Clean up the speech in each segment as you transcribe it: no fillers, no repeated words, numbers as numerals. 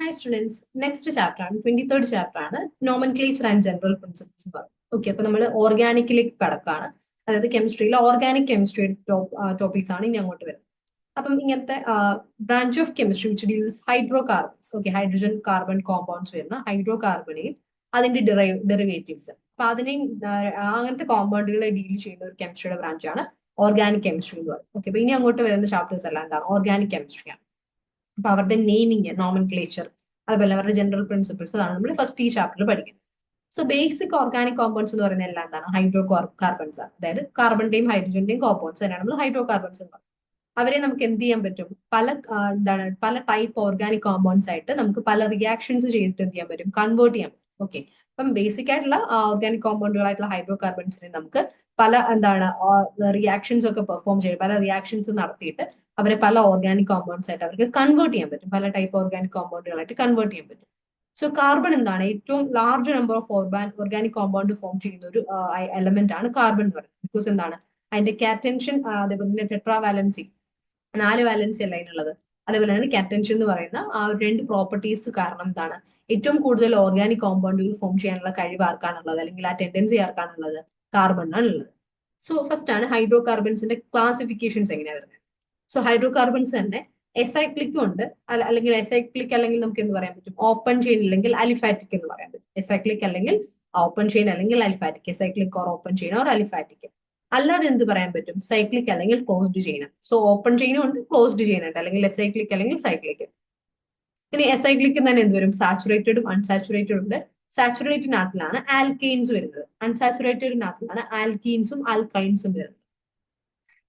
Hi students, next chapter ആണ് 23rd chapter ആണ് nomenclature and general principles എന്ന് പറയും. ഓക്കെ, അപ്പൊ നമ്മൾ ഓർഗാനിക്കിലേക്ക് കടക്കാണ്. അതായത് കെമിസ്ട്രിയിലെ ഓർഗാനിക് കെമിസ്ട്രിയുടെ ടോപ്പിക്സ് ആണ് ഇനി അങ്ങോട്ട് വരുന്നത്. അപ്പം ഇങ്ങനത്തെ branch of chemistry which deals hydro carbons, okay, hydrogen carbon compounds വരുന്ന ഹൈഡ്രോ കാർബണെയും അതിന്റെ ഡെറിവേറ്റീവ്സ്, അപ്പൊ അതിനെയും അങ്ങനത്തെ കോമ്പൗണ്ടുകളെ ഡീൽ ചെയ്യുന്ന ഒരു കെമിസ്ട്രിയുടെ ബ്രാഞ്ചാണ് ഓർഗാനിക് കെമിസ്ട്രി എന്ന് പറയും. ഓക്കെ, അപ്പൊ ഇനി അങ്ങോട്ട് വരുന്ന ചാപ്റ്റേഴ്സ് എല്ലാം എന്താണ് ഓർഗാനിക് കെമിസ്ട്രിയാണ്. അപ്പൊ അവരുടെ നെയിമിങ്, നോമൻക്ലേച്ചർ, അതുപോലെ അവരുടെ ജനറൽ പ്രിൻസിപ്പിൾസ് അതാണ് നമ്മൾ ഫസ്റ്റ് ഈ ചാപ്റ്ററിൽ പഠിക്കുന്നത്. സോ ബേസിക് ഓർഗാനിക് കോമ്പൗണ്ട്സ് എന്ന് പറയുന്നത് എല്ലാം എന്താണ് ഹൈഡ്രോ കാർബൺസ് ആണ്. അതായത് കാർബണിന്റെയും ഹൈഡ്രജന്റെയും കോമ്പൗണ്ട്സ് തന്നെയാണ് നമ്മൾ ഹൈഡ്രോ കാർബൺസ് എന്ന് പറയുന്നത്. അവരെ നമുക്ക് എന്ത് ചെയ്യാൻ പറ്റും, പല ടൈപ്പ് ഓർഗാനിക് കോമ്പൗണ്ട്സ് ആയിട്ട് നമുക്ക് പല റിയാക്ഷൻസ് ചെയ്തിട്ട് എന്ത് ചെയ്യാൻ പറ്റും, കൺവേർട്ട് ചെയ്യാൻ പറ്റും. ഓക്കെ, അപ്പം ബേസിക് ആയിട്ടുള്ള ഓർഗാനിക് കോമ്പൗണ്ടുകളായിട്ടുള്ള ഹൈഡ്രോ കാർബൺസിനെ നമുക്ക് പല റിയാക്ഷൻസ് ഒക്കെ പെർഫോം ചെയ്യും, പല റിയാക്ഷൻസ് നടത്തിയിട്ട് അവരെ പല ഓർഗാനിക് കോമ്പൗണ്ട്സ് ആയിട്ട് അവർക്ക് കൺവേർട്ട് ചെയ്യാൻ പറ്റും, പല ടൈപ്പ് ഓർഗാനിക് കോമ്പൗണ്ടുകളായിട്ട് കൺവേർട്ട് ചെയ്യാൻ പറ്റും. സോ കാർബൺ എന്താണ് ഏറ്റവും large number of organic compound form ചെയ്യുന്ന ഒരു എലമെന്റ് ആണ് കാർബൺ എന്ന് പറയുന്നത്. ബിക്കോസ് എന്താണ് അതിന്റെ കാറ്റൻഷൻ, അതേപോലെ തന്നെ ടെട്രാവാലൻസി, 4 വാലൻസി അല്ല അതിനുള്ളത്. അതേപോലെ തന്നെ കാറ്റൻഷൻ എന്ന് പറയുന്ന ആ രണ്ട് പ്രോപ്പർട്ടീസ് കാരണം എന്താണ് ഏറ്റവും കൂടുതൽ ഓർഗാനിക് കോമ്പൗണ്ടുകൾ ഫോം ചെയ്യാനുള്ള കഴിവ് ആർക്കാണുള്ളത്, അല്ലെങ്കിൽ ആ ടെൻഡൻസി ആർക്കാണുള്ളത്, കാർബണിനാണ് ഉള്ളത്. സോ ഫസ്റ്റ് ആണ് ഹൈഡ്രോ കാർബൺസിന്റെ ക്ലാസിഫിക്കേഷൻസ് എങ്ങനെയാണ് വരുന്നത്. സോ ഹൈഡ്രോ കാർബൺസ് തന്നെ എസൈക്ലിക്കും ഉണ്ട്, അല്ലെങ്കിൽ എസൈക്ലിക് അല്ലെങ്കിൽ നമുക്ക് എന്ത് പറയാൻ പറ്റും, ഓപ്പൺ ചെയിൻ അല്ലെങ്കിൽ അലിഫാറ്റിക് എന്ന് പറയാൻ പറ്റും. എസൈക്ലിക് അല്ലെങ്കിൽ ഓപ്പൺ ചെയിൻ അല്ലെങ്കിൽ aliphatic, acyclic or open chain or aliphatic. അല്ലാതെ എന്ത് പറയാൻ പറ്റും, സൈക്ലിക് അല്ലെങ്കിൽ ക്ലോസ്ഡ് ചെയിൻ. സോ ഓപ്പൺ ചെയിനും ഉണ്ട്, ക്ലോസ്ഡ് ചെയിൻ ഉണ്ട്, അല്ലെങ്കിൽ എസൈക്ലിക് അല്ലെങ്കിൽ സൈക്ലിക്. ഇനി എസൈക്ലിക്ക് തന്നെ എന്ത് വരും, സാച്ചുറേറ്റഡും അൺസാച്ചുറേറ്റഡും ഉണ്ട്. സാച്ചുറേറ്റഡിനകത്തിലാണ് ആൽക്കെയിൻസ് വരുന്നത്, അൺസാച്ചുറേറ്റഡിനകത്തിലാണ് ആൽക്കീൻസും ആൽക്കൈൻസും വരുന്നത്.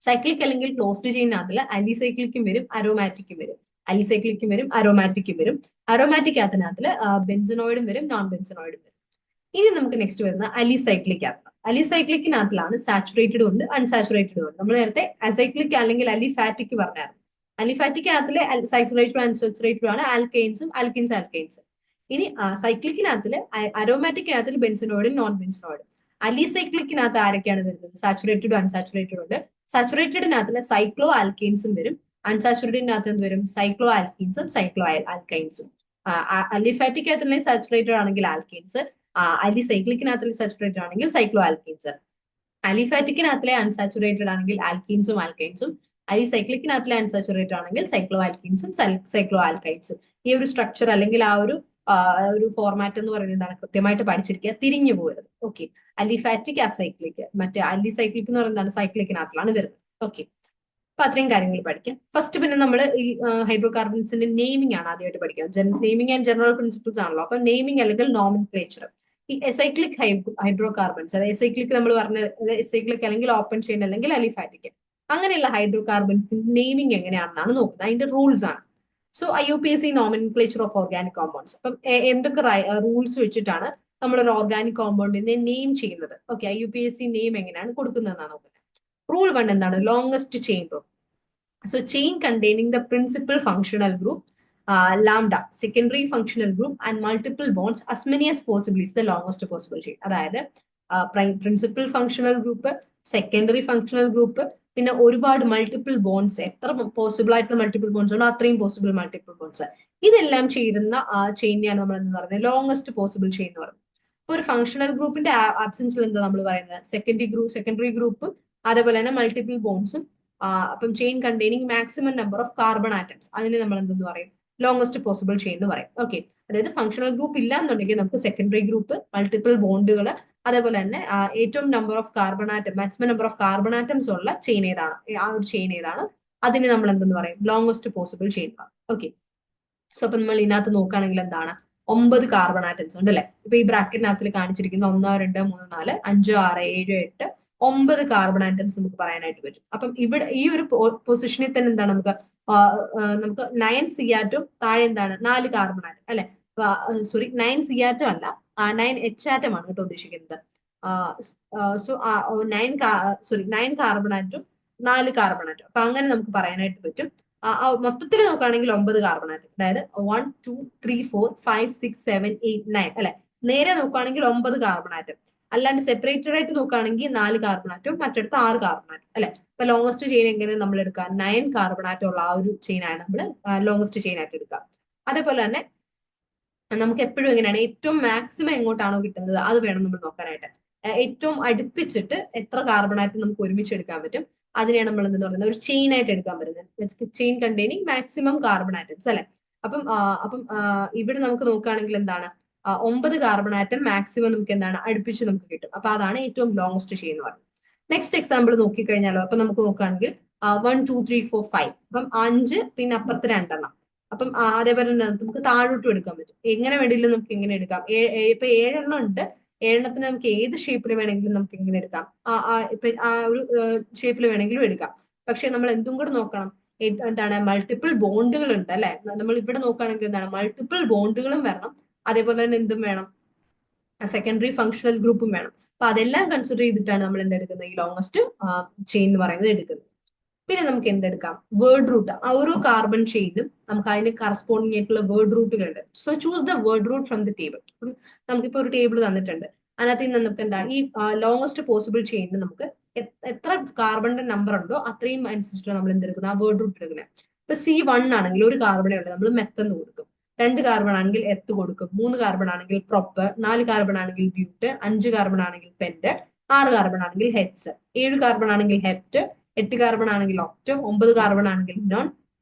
സൈക്ലിക് അല്ലെങ്കിൽ ക്ലോസ്ഡ് ചെയിനകത്തിൽ അലിസൈക്ലിക്കും വരും, അരോമാറ്റിക്കും വരും. അലിസൈക്ലിക്കും വരും, അരോമാറ്റിക്കും വരും. അരോമാറ്റിക് ആത്തിനകത്തിൽ ബെൻസനോയിഡും വരും, നോൺ ബെൻസനോയിഡും വരും. ഇനി നമുക്ക് നെക്സ്റ്റ് വരുന്ന അലിസൈക്ലിക് ആത്താണ്. അലിസൈക്ലിക്കിനകത്തിലാണ് സാച്ചുറേറ്റഡും ഉണ്ട്, അൺസാച്ചുറേറ്റഡും ഉണ്ട്. നമ്മൾ നേരത്തെ അസൈക്ലിക് അല്ലെങ്കിൽ അലിഫാറ്റിക് പറഞ്ഞായിരുന്നു. അലിഫാറ്റിക്കിനകത്തിലെ സാച്ചുറേറ്റഡും അൺസാച്ചുറേറ്റഡും ആണ് ആൽക്കെയിൻസും ആൽക്കൈൻസും. ഇനി സൈക്ലിക്കിനകത്തിൽ അരോമാറ്റിക്കിനകത്തിൽ ബെൻസനോയിഡും നോൺ ബെൻസനോയിഡും. അലിസൈക്ലിക്കിനകത്ത് ആരൊക്കെയാണ് വരുന്നത്, സാച്ചുറേറ്റഡും അൺസാച്ചുറേറ്റഡും ഉണ്ട്. സാച്ചുറേറ്റഡിനകത്ത് സൈക്ലോ ആൽക്കെയിൻസും വരും, അൺസാച്ചുറേറ്റഡിനകത്ത് എന്ത് വരും, സൈക്ലോ ആൽക്കീൻസും സൈക്ലോ ആൽക്കൈൻസും. അലിഫാറ്റിക് ആകത്തില്ലെങ്കിൽ സാച്ചുറേറ്റഡ് ആണെങ്കിൽ ആൽക്കെയിൻസ്, അലിസൈക്ലിക്കിനകത്തിൽ സാച്ചുറേറ്റഡ് ആണെങ്കിൽ സൈക്ലോ ആൽക്കീൻസ്. അലിഫാറ്റിക്കിനകത്തിലെ അൺസാച്ചുറേറ്റഡ് ആണെങ്കിൽ ആൽക്കീൻസും ആൽക്കൈൻസും, അലിസൈക്ലിക്കിനകത്തിലെ അൺസാച്ചുറേറ്റഡ് ആണെങ്കിൽ സൈക്ലോ ആൽക്കീൻസും സൈക്ലോ ആൽക്കൈൻസും. ഈ ഒരു സ്ട്രക്ചർ അല്ലെങ്കിൽ ആ ഒരു ഫോർമാറ്റ് എന്ന് പറയുന്നത് എന്താണ്, കൃത്യമായിട്ട് പഠിച്ചിരിക്കുക, തിരിഞ്ഞു പോകരുത്. ഓക്കെ, അലിഫാറ്റിക് അസൈക്ലിക്, മറ്റേ അലിസൈക്ലിക് എന്ന് പറയുന്നത് സൈക്ലിക്കിനകത്തിലാണ് വരുന്നത്. ഓക്കെ, അപ്പൊ അത്രയും കാര്യങ്ങൾ പഠിക്കാം. ഫസ്റ്റ് പിന്നെ നമ്മൾ ഈ ഹൈഡ്രോ കാർബൺസിന്റെ നെയിമിംഗ് ആണ് ആദ്യമായിട്ട് പഠിക്കുക. നെയിമിംഗ് ആൻഡ് ജനറൽ പ്രിൻസിപ്പിൾസ് ആണല്ലോ. അപ്പൊ നെയിമിംഗ് അല്ലെങ്കിൽ നോമൻക്ലേച്ചർ. ഈ എസൈക്ലിക് ഹൈഡ്രോ കാർബൺസ്, അതായത് എസൈക്ലിക് നമ്മൾ പറഞ്ഞ എസൈക്ലിക് അല്ലെങ്കിൽ ഓപ്പൺ ചെയിൻ അല്ലെങ്കിൽ അലിഫാറ്റിക്, അങ്ങനെയുള്ള ഹൈഡ്രോ കാർബൺസിന്റെ നെയിമിംഗ് എങ്ങനെയാണെന്നാണ് നോക്കുന്നത്, അതിന്റെ റൂൾസ് ആണ്. So IUPAC nomenclature of organic compounds. അപ്പം എന്തൊക്കെ റൂൾസ് വെച്ചിട്ടാണ് നമ്മൾ ഒരു ഓർഗാനിക് കോമ്പൗണ്ടിനെ നെയിം ചെയ്യുന്നത്. ഓക്കെ, IUPAC നെയിം എങ്ങനെയാണ് കൊടുക്കുന്നതെന്നാണ് നോക്കുന്നത്. റൂൾ 1 എന്താണ്, longest chain rule. So chain containing the principal functional group, lambda, secondary functional group and multiple bonds as many as possible is the longest possible chain. അതായത് principal functional group, secondary functional group, പിന്നെ ഒരുപാട് multiple bones, എത്ര possible ആയിട്ടുള്ള multiple bones ഉണ്ടോ അത്രയും possible multiple bones, ഇതെല്ലാം ചേരുന്ന ചെയിനെയാണ് നമ്മൾ എന്ന് പറയുന്നത് ലോങ്സ്റ്റ് പോസിബിൾ ചെയിൻ എന്ന് പറയുന്നത്. ഇപ്പൊ ഒരു ഫങ്ഷണൽ ഗ്രൂപ്പിന്റെ ആബ്സെൻസിൽ എന്താ നമ്മൾ പറയുന്നത്, സെക്കൻഡറി ഗ്രൂപ്പും അതേപോലെ തന്നെ മൾട്ടിപ്പിൾ ബോൺസും, അപ്പം chain containing maximum number of carbon atoms, അതിന് നമ്മൾ എന്തെന്ന് പറയും, ലോങ്സ്റ്റ് പോസിബിൾ ചെയിൻ എന്ന് പറയും. ഓക്കെ, അതായത് ഫങ്ഷണൽ ഗ്രൂപ്പ് ഇല്ല എന്നുണ്ടെങ്കിൽ നമുക്ക് സെക്കൻഡറി ഗ്രൂപ്പ്, മൾട്ടിപ്പിൾ ബോണ്ടുകൾ, അതേപോലെ തന്നെ ഏറ്റവും number of maximum number of carbon atoms ഉള്ള ചെയിൻ ഏതാണ്, ആ ഒരു ചെയിൻ ഏതാണ്, അതിന് നമ്മൾ എന്തെന്ന് പറയും, longest possible chain. Okay, so അപ്പൊ നമ്മൾ ഇതിനകത്ത് നോക്കുകയാണെങ്കിൽ എന്താണ് 9 കാർബൺ ആറ്റംസ് ഉണ്ട് അല്ലെ. ഇപ്പൊ ഈ ബ്രാക്കറ്റിനകത്തിൽ കാണിച്ചിരിക്കുന്ന 1 2 3 4 5 6 7 8 9 കാർബൺ ആറ്റംസ് നമുക്ക് പറയാനായിട്ട് പറ്റും. അപ്പം ഇവിടെ ഈ ഒരു പൊസിഷനിൽ തന്നെ എന്താണ് നമുക്ക് 9 സിയാറ്റും താഴെ എന്താണ് 4 കാർബൺ ആറ്റം അല്ലെ. സോറി, 9 സിയാറ്റം അല്ല, 9 എച്ച് ആറ്റം ആണ് കേട്ടോ ഉദ്ദേശിക്കുന്നത്. സോ 9 കാർബൺ ആറ്റും 4 കാർബൺ ആറ്റും, അപ്പൊ അങ്ങനെ നമുക്ക് പറയാനായിട്ട് പറ്റും. മൊത്തത്തിൽ നോക്കുകയാണെങ്കിൽ 9 കാർബൺ ആറ്റം, അതായത് 1 2 3 4 5 6 7 8 9 അല്ലെ. നേരെ നോക്കുകയാണെങ്കിൽ 9 കാർബൺ ആറ്റം. അല്ലാണ്ട് സെപ്പറേറ്റഡ് ആയിട്ട് നോക്കുകയാണെങ്കിൽ 4 കാർബൺ ആറ്റം, മറ്റടുത്ത് 6 കാർബൺ ആറ്റം അല്ലെ. ഇപ്പൊ ലോങ്സ്റ്റ് ചെയിൻ എങ്ങനെ നമ്മൾ എടുക്കാം, 9 കാർബൺ ആറ്റം ഉള്ള ആ ഒരു ചെയിൻ ആണ് നമ്മൾ ലോങ്സ്റ്റ് ചെയിൻ ആയിട്ട് എടുക്കുക. അതേപോലെ തന്നെ നമുക്ക് എപ്പോഴും എങ്ങനെയാണ് ഏറ്റവും മാക്സിമം എങ്ങോട്ടാണോ കിട്ടുന്നത് അത് വേണം നമ്മൾ നോക്കാനായിട്ട്. ഏറ്റവും അടുപ്പിച്ചിട്ട് എത്ര കാർബൺ ആറ്റം നമുക്ക് ഒരുമിച്ച് എടുക്കാൻ പറ്റും അതിനെയാണ് നമ്മൾ എന്തെന്ന് പറയുന്നത് ഒരു ചെയിൻ ആയിട്ട് എടുക്കാൻ പറ്റുന്നത്. Chain containing maximum carbon atoms അല്ലെ. അപ്പം ഇവിടെ നമുക്ക് നോക്കുകയാണെങ്കിൽ എന്താണ് 9 കാർബൺ ആറ്റം മാക്സിമം നമുക്ക് എന്താണ് അടുപ്പിച്ച് നമുക്ക് കിട്ടും. അപ്പൊ അതാണ് ഏറ്റവും ലോങ്സ്റ്റ് ചെയിൻ എന്ന് പറയുന്നത്. നെക്സ്റ്റ് എക്സാമ്പിൾ നോക്കിക്കഴിഞ്ഞാലോ, അപ്പൊ നമുക്ക് നോക്കുകയാണെങ്കിൽ 1 2 3 4 5, അപ്പം 5 പിന്നെ അപ്പുറത്ത് 2 അപ്പം അതേപോലെ തന്നെ നമുക്ക് താഴോട്ടും എടുക്കാൻ പറ്റും. എങ്ങനെ വേണമെങ്കിലും നമുക്ക് ഇങ്ങനെ എടുക്കാം. ഇപ്പൊ 7 ഉണ്ട്. 7 നമുക്ക് ഏത് ഷേപ്പിൽ വേണമെങ്കിലും നമുക്ക് ഇങ്ങനെ എടുക്കാം. ഇപ്പൊ ആ ഒരു ഷേപ്പിൽ വേണമെങ്കിലും എടുക്കാം. പക്ഷെ നമ്മൾ എന്തും കൂടെ നോക്കണം, എന്താണ് മൾട്ടിപ്പിൾ ബോണ്ടുകൾ ഉണ്ട് അല്ലെ. നമ്മൾ ഇവിടെ നോക്കുകയാണെങ്കിൽ എന്താണ് മൾട്ടിപ്പിൾ ബോണ്ടുകളും വരണം, അതേപോലെ തന്നെ എന്തും വേണം, സെക്കൻഡറി ഫങ്ഷണൽ ഗ്രൂപ്പും വേണം. അപ്പൊ അതെല്ലാം കൺസിഡർ ചെയ്തിട്ടാണ് നമ്മൾ എന്തെടുക്കുന്നത് ഈ ലോങ്സ്റ്റ് ചെയിൻ എന്ന് പറയുന്നത് എടുക്കുന്നത്. പിന്നെ നമുക്ക് എന്തെടുക്കാം, വേർഡ് റൂട്ട്. ആ ഓരോ കാർബൺ ചെയിനും നമുക്ക് അതിന് കറസ്പോണ്ടിങ് ആയിട്ടുള്ള വേർഡ് റൂട്ടുകളുണ്ട്. So choose the word root from the table. നമുക്കിപ്പോ ഒരു ടേബിൾ തന്നിട്ടുണ്ട്, അതിനകത്ത് നിന്ന് നമുക്ക് എന്താ ഈ ലോങ്സ്റ്റ് പോസിബിൾ ചെയിനിന് നമുക്ക് എത്ര കാർബണിന്റെ നമ്പർ ഉണ്ടോ അത്രയും അനുസരിച്ചിട്ട് നമ്മൾ എന്തെടുക്കുന്നത് ആ വേർഡ് റൂട്ട് എടുക്കുന്നത്. ഇപ്പൊ C1 ആണെങ്കിൽ ഒരു കാർബണേ ഉള്ളത്, നമ്മൾ മെത്തെന്ന് കൊടുക്കും. 2 കാർബൺ ആണെങ്കിൽ എത്ത് കൊടുക്കും. 3 കാർബൺ ആണെങ്കിൽ പ്രൊപ്പ്. 4 കാർബൺ ആണെങ്കിൽ ബ്യൂട്ട്. 5 കാർബൺ ആണെങ്കിൽ പെന്റ്. 6 കാർബൺ ആണെങ്കിൽ ഹെറ്റ്സ്. 7 കാർബൺ ആണെങ്കിൽ ഹെപ്റ്റ്. 8 കാർബൺ ആണെങ്കിൽ ഒക്ട്. 9 കാർബൺ ആണെങ്കിൽ നോൺ.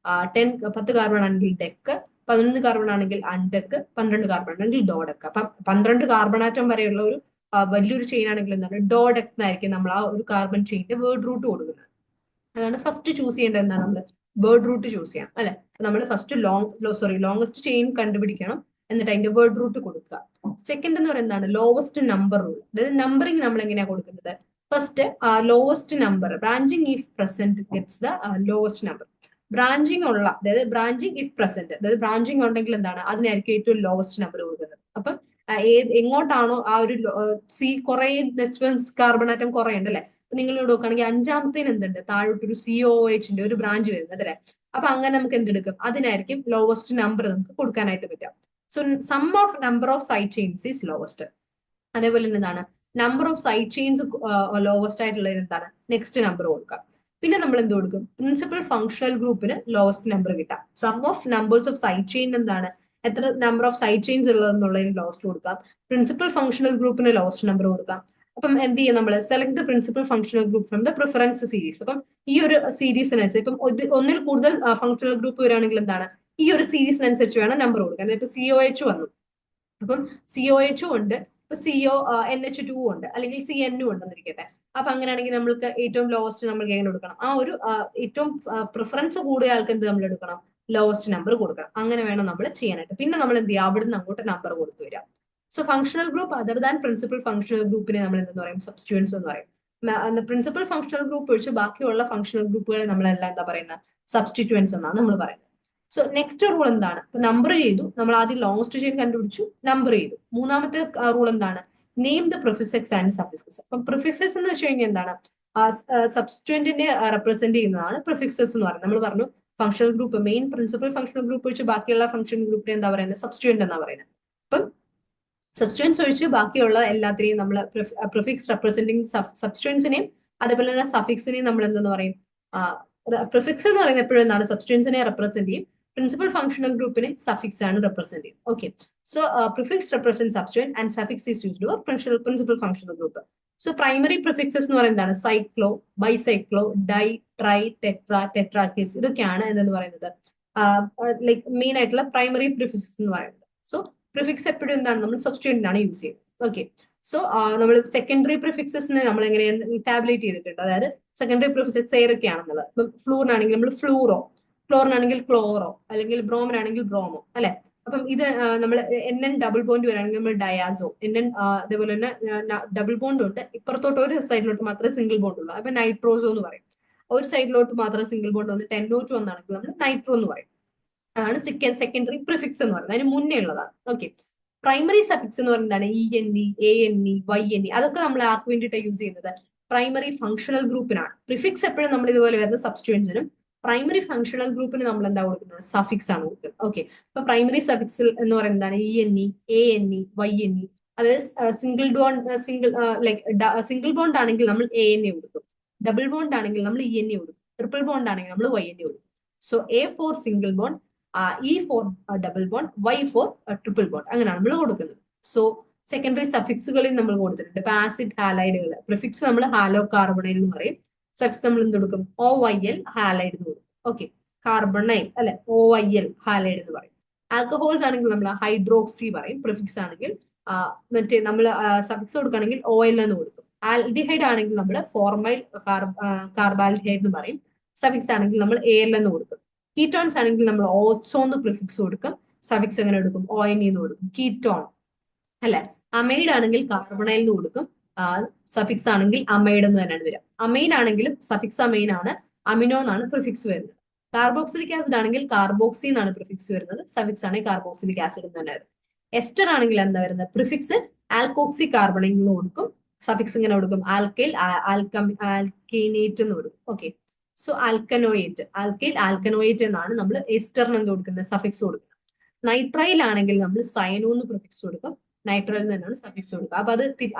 10 കാർബൺ ആണെങ്കിൽ ഡെക്ക്. 11 കാർബൺ ആണെങ്കിൽ അൺഡെക്ക്. 12 കാർബൺ ആണെങ്കിൽ ഡോഡെക്ക്. അപ്പൊ 12 കാർബൺ ആറ്റം വരെയുള്ള ഒരു വലിയൊരു ചെയിൻ ആണെങ്കിൽ എന്താണ് ഡോഡെക്ക് എന്നായിരിക്കും നമ്മൾ ആ ഒരു കാർബൺ ചെയിന്റെ വേർഡ് റൂട്ട് കൊടുക്കുന്നത്. അതാണ് ഫസ്റ്റ് ചൂസ് ചെയ്യേണ്ടത്. എന്താണ് നമ്മൾ വേർഡ് റൂട്ട് ചൂസ് ചെയ്യണം അല്ലെ. നമ്മൾ ഫസ്റ്റ് ലോങ്സ്റ്റ് ചെയിൻ കണ്ടുപിടിക്കണം, എന്നിട്ട് അതിന്റെ വേർഡ് റൂട്ട് കൊടുക്കുക. സെക്കൻഡ് എന്ന് പറയുന്നത് എന്താണ് ലോവസ്റ്റ് നമ്പർ റൂൾ. അതായത് നമ്പറിംഗ് നമ്മൾ എങ്ങനെയാ കൊടുക്കുന്നത്, first lowest number branching if present gets the lowest number. Branching ഉള്ള, അതായത് ബ്രാഞ്ചിങ് ഇഫ് പ്രസന്റ്, അതായത് ബ്രാഞ്ചിങ് ഉണ്ടെങ്കിൽ എന്താണ് അതിനായിരിക്കും ഏറ്റവും ലോവസ്റ്റ് നമ്പർ കൊടുക്കുന്നത്. അപ്പം എങ്ങോട്ടാണോ ആ ഒരു കുറെ കാർബൺ ആറ്റം കുറെ ഉണ്ട് അല്ലെ. നിങ്ങൾ ഇവിടെ നോക്കുകയാണെങ്കിൽ 5-ാമത്തേന് എന്തുണ്ട്, താഴോട്ടൊരു COOHന്റെ ഒരു ബ്രാഞ്ച് വരുന്നുണ്ട് അല്ലെ. അപ്പൊ അങ്ങനെ നമുക്ക് എന്തെടുക്കും, അതിനായിരിക്കും ലോവസ്റ്റ് നമ്പർ നമുക്ക് കൊടുക്കാനായിട്ട് പറ്റുക. So sum of number of side chains is lowest. അതേപോലെ തന്നെ എന്താണ് number of side chains lowest ആയിട്ടുള്ളത് എന്താണ് നെക്സ്റ്റ് നമ്പർ കൊടുക്കാം. പിന്നെ നമ്മൾ എന്ത് കൊടുക്കും, പ്രിൻസിപ്പൽ ഫങ്ഷണൽ ഗ്രൂപ്പിന് ലോവസ്റ്റ് നമ്പർ കിട്ടാം. Sum of numbers of side chain എന്താണ് എത്ര നമ്പർ ഓഫ് സൈഡ് ചെയിൻസ് ഉള്ളതെന്നുള്ളതിന് ലോവസ്റ്റ് കൊടുക്കാം. പ്രിൻസിപ്പൽ ഫങ്ഷണൽ ഗ്രൂപ്പിന് ലോവസ്റ്റ് നമ്പർ കൊടുക്കാം. അപ്പം എന്ത് ചെയ്യും, നമ്മൾ select the principal functional group from the preference series. അപ്പം ഈ ഒരു സീരീസിനനുസരിച്ച് ഇപ്പം ഒന്നിൽ കൂടുതൽ ഫങ്ഷണൽ ഗ്രൂപ്പ് വരികയാണെങ്കിൽ എന്താണ് ഈ ഒരു സീരീസിനനുസരിച്ച് വേണം നമ്പർ കൊടുക്കാൻ. ഇപ്പൊ COH വന്നു, അപ്പം COH ഉണ്ട്, ഇപ്പൊ NH2 ഉണ്ട്, അല്ലെങ്കിൽ CN ഉണ്ട് എന്നിരിക്കട്ടെ. അപ്പൊ അങ്ങനെയാണെങ്കിൽ നമ്മൾക്ക് ഏറ്റവും ലോവസ്റ്റ് നമ്മൾക്ക് എങ്ങനെ കൊടുക്കണം, ആ ഒരു ഏറ്റവും പ്രിഫറൻസ് കൂടിയ ആൾക്ക് എന്ത് നമ്മൾ എടുക്കണം, ലോവസ്റ്റ് നമ്പർ കൊടുക്കണം. അങ്ങനെ വേണം നമ്മൾ ചെയ്യാനായിട്ട്. പിന്നെ നമ്മൾ എന്ത് ചെയ്യുക, അവിടുന്ന് അങ്ങോട്ട് നമ്പർ കൊടുത്തു വരാം. So functional group other than principal functional ഗ്രൂപ്പിനെ നമ്മൾ എന്തെന്ന് പറയും, സബ്സ്റ്റിറ്റ്യൂവൻസ് എന്ന് പറയും. പ്രിൻസിപ്പൽ ഫങ്ഷണൽ ഗ്രൂപ്പ് ഒഴിച്ച് ബാക്കിയുള്ള ഫങ്ഷണൽ ഗ്രൂപ്പുകളെ നമ്മളെല്ലാം എന്താ പറയുന്നത്, സബ്സ്റ്റിറ്റ്യൂവൻസ് എന്നാണ് നമ്മൾ പറയുന്നത്. സോ നെക്സ്റ്റ് റൂൾ എന്താണ്, ഇപ്പൊ നമ്പർ ചെയ്തു, നമ്മൾ ആദ്യം ലോങ്സ്റ്റ് ചെയിൻ കണ്ടുപിടിച്ചു, നമ്പർ ചെയ്തു. മൂന്നാമത്തെ റൂൾ എന്താണ്, name the prefix and suffixes. അപ്പൊ പ്രിഫിക്സസ് എന്ന് വെച്ച് കഴിഞ്ഞാൽ എന്താണ്, സബ്സ്റ്റിറ്റ്യൂവന്റിനെ റെപ്രസെന്റ് ചെയ്യുന്നതാണ് പ്രിഫിക്സസ് എന്ന് പറയുന്നത്. നമ്മൾ പറഞ്ഞു functional group main principal functional group ഒഴിച്ച് ബാക്കിയുള്ള ഫങ്ഷണൽ ഗ്രൂപ്പിനെ എന്താ പറയുന്നത്, സബ്സ്റ്റിറ്റ്യൂവന്റ് എന്നാ പറയുന്നത്. അപ്പം സബ്സ്റ്റിറ്റ്യൂവൻസ് ഒഴിച്ച് ബാക്കിയുള്ള എല്ലാത്തിനെയും നമ്മൾ പ്രിഫിക്സ് റെപ്രസെന്റിങ് സബ്സ്റ്റിറ്റ്യൂവൻസിനെയും അതേപോലെ തന്നെ സഫിക്സിനെയും നമ്മൾ എന്തെന്ന് പറയും, പ്രിഫിക്സ് എന്ന് പറയുന്നത് എപ്പോഴും എന്താണ് സബ്സ്റ്റിറ്റ്യൂവൻസിനെ റെപ്രസെന്റ് ചെയ്യും. പ്രിൻസിപ്പൽ ഫങ്ഷണൽ ഗ്രൂപ്പിനെ സഫിക്സ് ആണ് റെപ്രസെന്റ് ചെയ്യും. Okay, so prefix represent substituent and suffix is used for principal functional group. So primary prefixes എന്ന് പറയുന്നത് എന്താണ്, cyclo, bicyclo, di, tri, tetrakis, ഇതൊക്കെയാണ് എന്തെന്ന് പറയുന്നത് ലൈക്ക് മെയിൻ ആയിട്ടുള്ള പ്രൈമറി പ്രിഫിക്സസ് എന്ന് പറയുന്നത്. സോ പ്രിഫിക്സ് എപ്പോഴും എന്താണ് നമ്മൾ സബ്സ്റ്റിറ്റ്യൂവന്റിനാണ് യൂസ് ചെയ്യുന്നത്. ഓക്കെ, സോ നമ്മൾ സെക്കൻഡറി പ്രിഫിക്സസിനെ നമ്മൾ എങ്ങനെയാണ് ടാബ്ലേറ്റ് ചെയ്തിട്ടുണ്ട്, അതായത് സെക്കൻഡറി പ്രിഫിക്സസ് ഏതൊക്കെയാണെന്നുള്ളത്. ഇപ്പം ഫ്ലൂറിനാണെങ്കിൽ നമ്മൾ ഫ്ലൂറോ, ക്ലോറിനാണെങ്കിൽ ക്ലോറോ, അല്ലെങ്കിൽ ബ്രോമിനാണെങ്കിൽ ബ്രോമോ അല്ലെ. അപ്പം ഇത് നമ്മൾ NN ഡബിൾ ബോണ്ട് വരാണെങ്കിൽ നമ്മൾ ഡയാസോ, NN അതേപോലെ തന്നെ ഡബിൾ ബോണ്ട് ഉണ്ട്, ഇപ്പുറത്തോട്ട് ഒരു സൈഡിലോട്ട് മാത്രമേ സിംഗിൾ ബോണ്ട് ഉള്ളൂ, അപ്പൊ നൈട്രോസോ എന്ന് പറയും. ഒരു സൈഡിലോട്ട് മാത്രം സിംഗിൾ ബോണ്ട് വന്ന് NO2 എന്നാണെങ്കിൽ നമ്മൾ നൈട്രോ എന്ന് പറയും. അതാണ് സെക്കൻഡറി പ്രിഫിക്സ് എന്ന് പറയുന്നത്, അതിന് മുന്നേ ഉള്ളതാണ്. ഓക്കെ, പ്രൈമറി സഫിക്സ് എന്ന് പറയുന്നതാണ് ENE, ANE, YNE. അതൊക്കെ നമ്മൾ ആർക്ക് വേണ്ടിയിട്ടാണ് യൂസ് ചെയ്യുന്നത്, പ്രൈമറി ഫങ്ഷണൽ ഗ്രൂപ്പിനാണ്. പ്രിഫിക്സ് എപ്പോഴും നമ്മൾ ഇതുപോലെ വരുന്ന സബ്സ്റ്റിറ്റ്യൂവൻസിനും, പ്രൈമറി ഫങ്ഷണൽ ഗ്രൂപ്പിന് നമ്മൾ എന്താ കൊടുക്കുന്നത്, സഫിക്സ് ആണ് കൊടുക്കുന്നത്. ഓക്കെ, അപ്പൊ പ്രൈമറി സഫിക്സിൽ എന്ന് പറയുന്നതാണ് ENE, ANE, YNE. അതായത് സിംഗിൾ ബോണ്ട് ആണെങ്കിൽ നമ്മൾ ANE കൊടുക്കും, ഡബിൾ ബോണ്ട് ആണെങ്കിൽ നമ്മൾ ENE കൊടുക്കും, ട്രിപ്പിൾ ബോണ്ട് ആണെങ്കിൽ നമ്മൾ YNE കൊടുക്കും. So A for single bond, E for double bond, Y for triple bond, അങ്ങനെയാണ് നമ്മൾ കൊടുക്കുന്നത്. സോ സെക്കൻഡറി സഫിക്സുകളിൽ നമ്മൾ കൊടുത്തിട്ടുണ്ട്. ഇപ്പൊ ആസിഡ് ഹാലൈഡുകൾ, പ്രിഫിക്സ് നമ്മൾ ഹാലോ കാർബണൈൽ എന്ന് പറയും. സഫിക്സ് നമ്മൾ എന്ത് കൊടുക്കും? ഒ വൈ എൽ ഹാലൈഡ് എന്ന് കൊടുക്കും. ഓക്കെ, കാർബണൈൽ അല്ലെ, ഒ വൈ എൽ ഹാലൈഡ് എന്ന് പറയും. ആൽക്കഹോൾസ് ആണെങ്കിൽ നമ്മൾ ഹൈഡ്രോക്സി പറയും. പ്രിഫിക്സ് ആണെങ്കിൽ മറ്റേ നമ്മൾ സഫിക്സ് കൊടുക്കുകയാണെങ്കിൽ ഒ എൽ എന്ന് കൊടുക്കും. ആൽഡിഹൈഡ് ആണെങ്കിൽ നമ്മൾ ഫോർമൈൽ കാർബാൽഡിഹൈഡ് എന്ന് പറയും. സഫിക്സ് ആണെങ്കിൽ നമ്മൾ എ എൽ എന്ന് കൊടുക്കും. കീറ്റോൺസ് ആണെങ്കിൽ നമ്മൾ ഓച്ചോ എന്ന് പ്രിഫിക്സ് കൊടുക്കും. സഫിക്സ് എങ്ങനെ കൊടുക്കും? ഒ എൻ എന്ന് കൊടുക്കും. കീറ്റോൺ അല്ലെ. അമൈഡ് ആണെങ്കിൽ കാർബണൈൽ എന്ന് കൊടുക്കും. സഫിക്സ് ആണെങ്കിൽ അമൈഡ് എന്ന് തന്നെയാണ് വരിക. അമൈൻ ആണെങ്കിലും സഫിക്സ് അമൈൻ ആണ്, അമിനോ എന്നാണ് പ്രിഫിക്സ് വരുന്നത്. കാർബോക്സിലിക് ആസിഡ് ആണെങ്കിൽ കാർബോക്സി എന്നാണ് പ്രിഫിക്സ് വരുന്നത്. സഫിക്സ് ആണെങ്കിൽ കാർബോക്സിലിക് ആസിഡ് എന്ന് തന്നെ വരുന്നത്. എസ്റ്റർ ആണെങ്കിൽ എന്താ വരുന്നത്? പ്രിഫിക്സ് ആൽക്കോക്സി കാർബണൈൽ എന്ന് കൊടുക്കും. സഫിക്സ് ഇങ്ങനെ കൊടുക്കും ആൽക്കൈൽ ആൽക്കൈനേറ്റ് എന്ന് കൊടുക്കും. Okay, so alkanoate, alkyl alkanoate എന്നാണ് നമ്മൾ എസ്റ്ററിന് എന്ത് കൊടുക്കുന്നത്? സഫിക്സ് കൊടുക്കുന്നത്. നൈട്രൈൽ ആണെങ്കിൽ നമ്മൾ സയനോ എന്ന് പ്രിഫിക്സ് കൊടുക്കും. നൈട്രൈൽ തന്നെയാണ് സഫിക്സ് കൊടുക്കുക. അപ്പൊ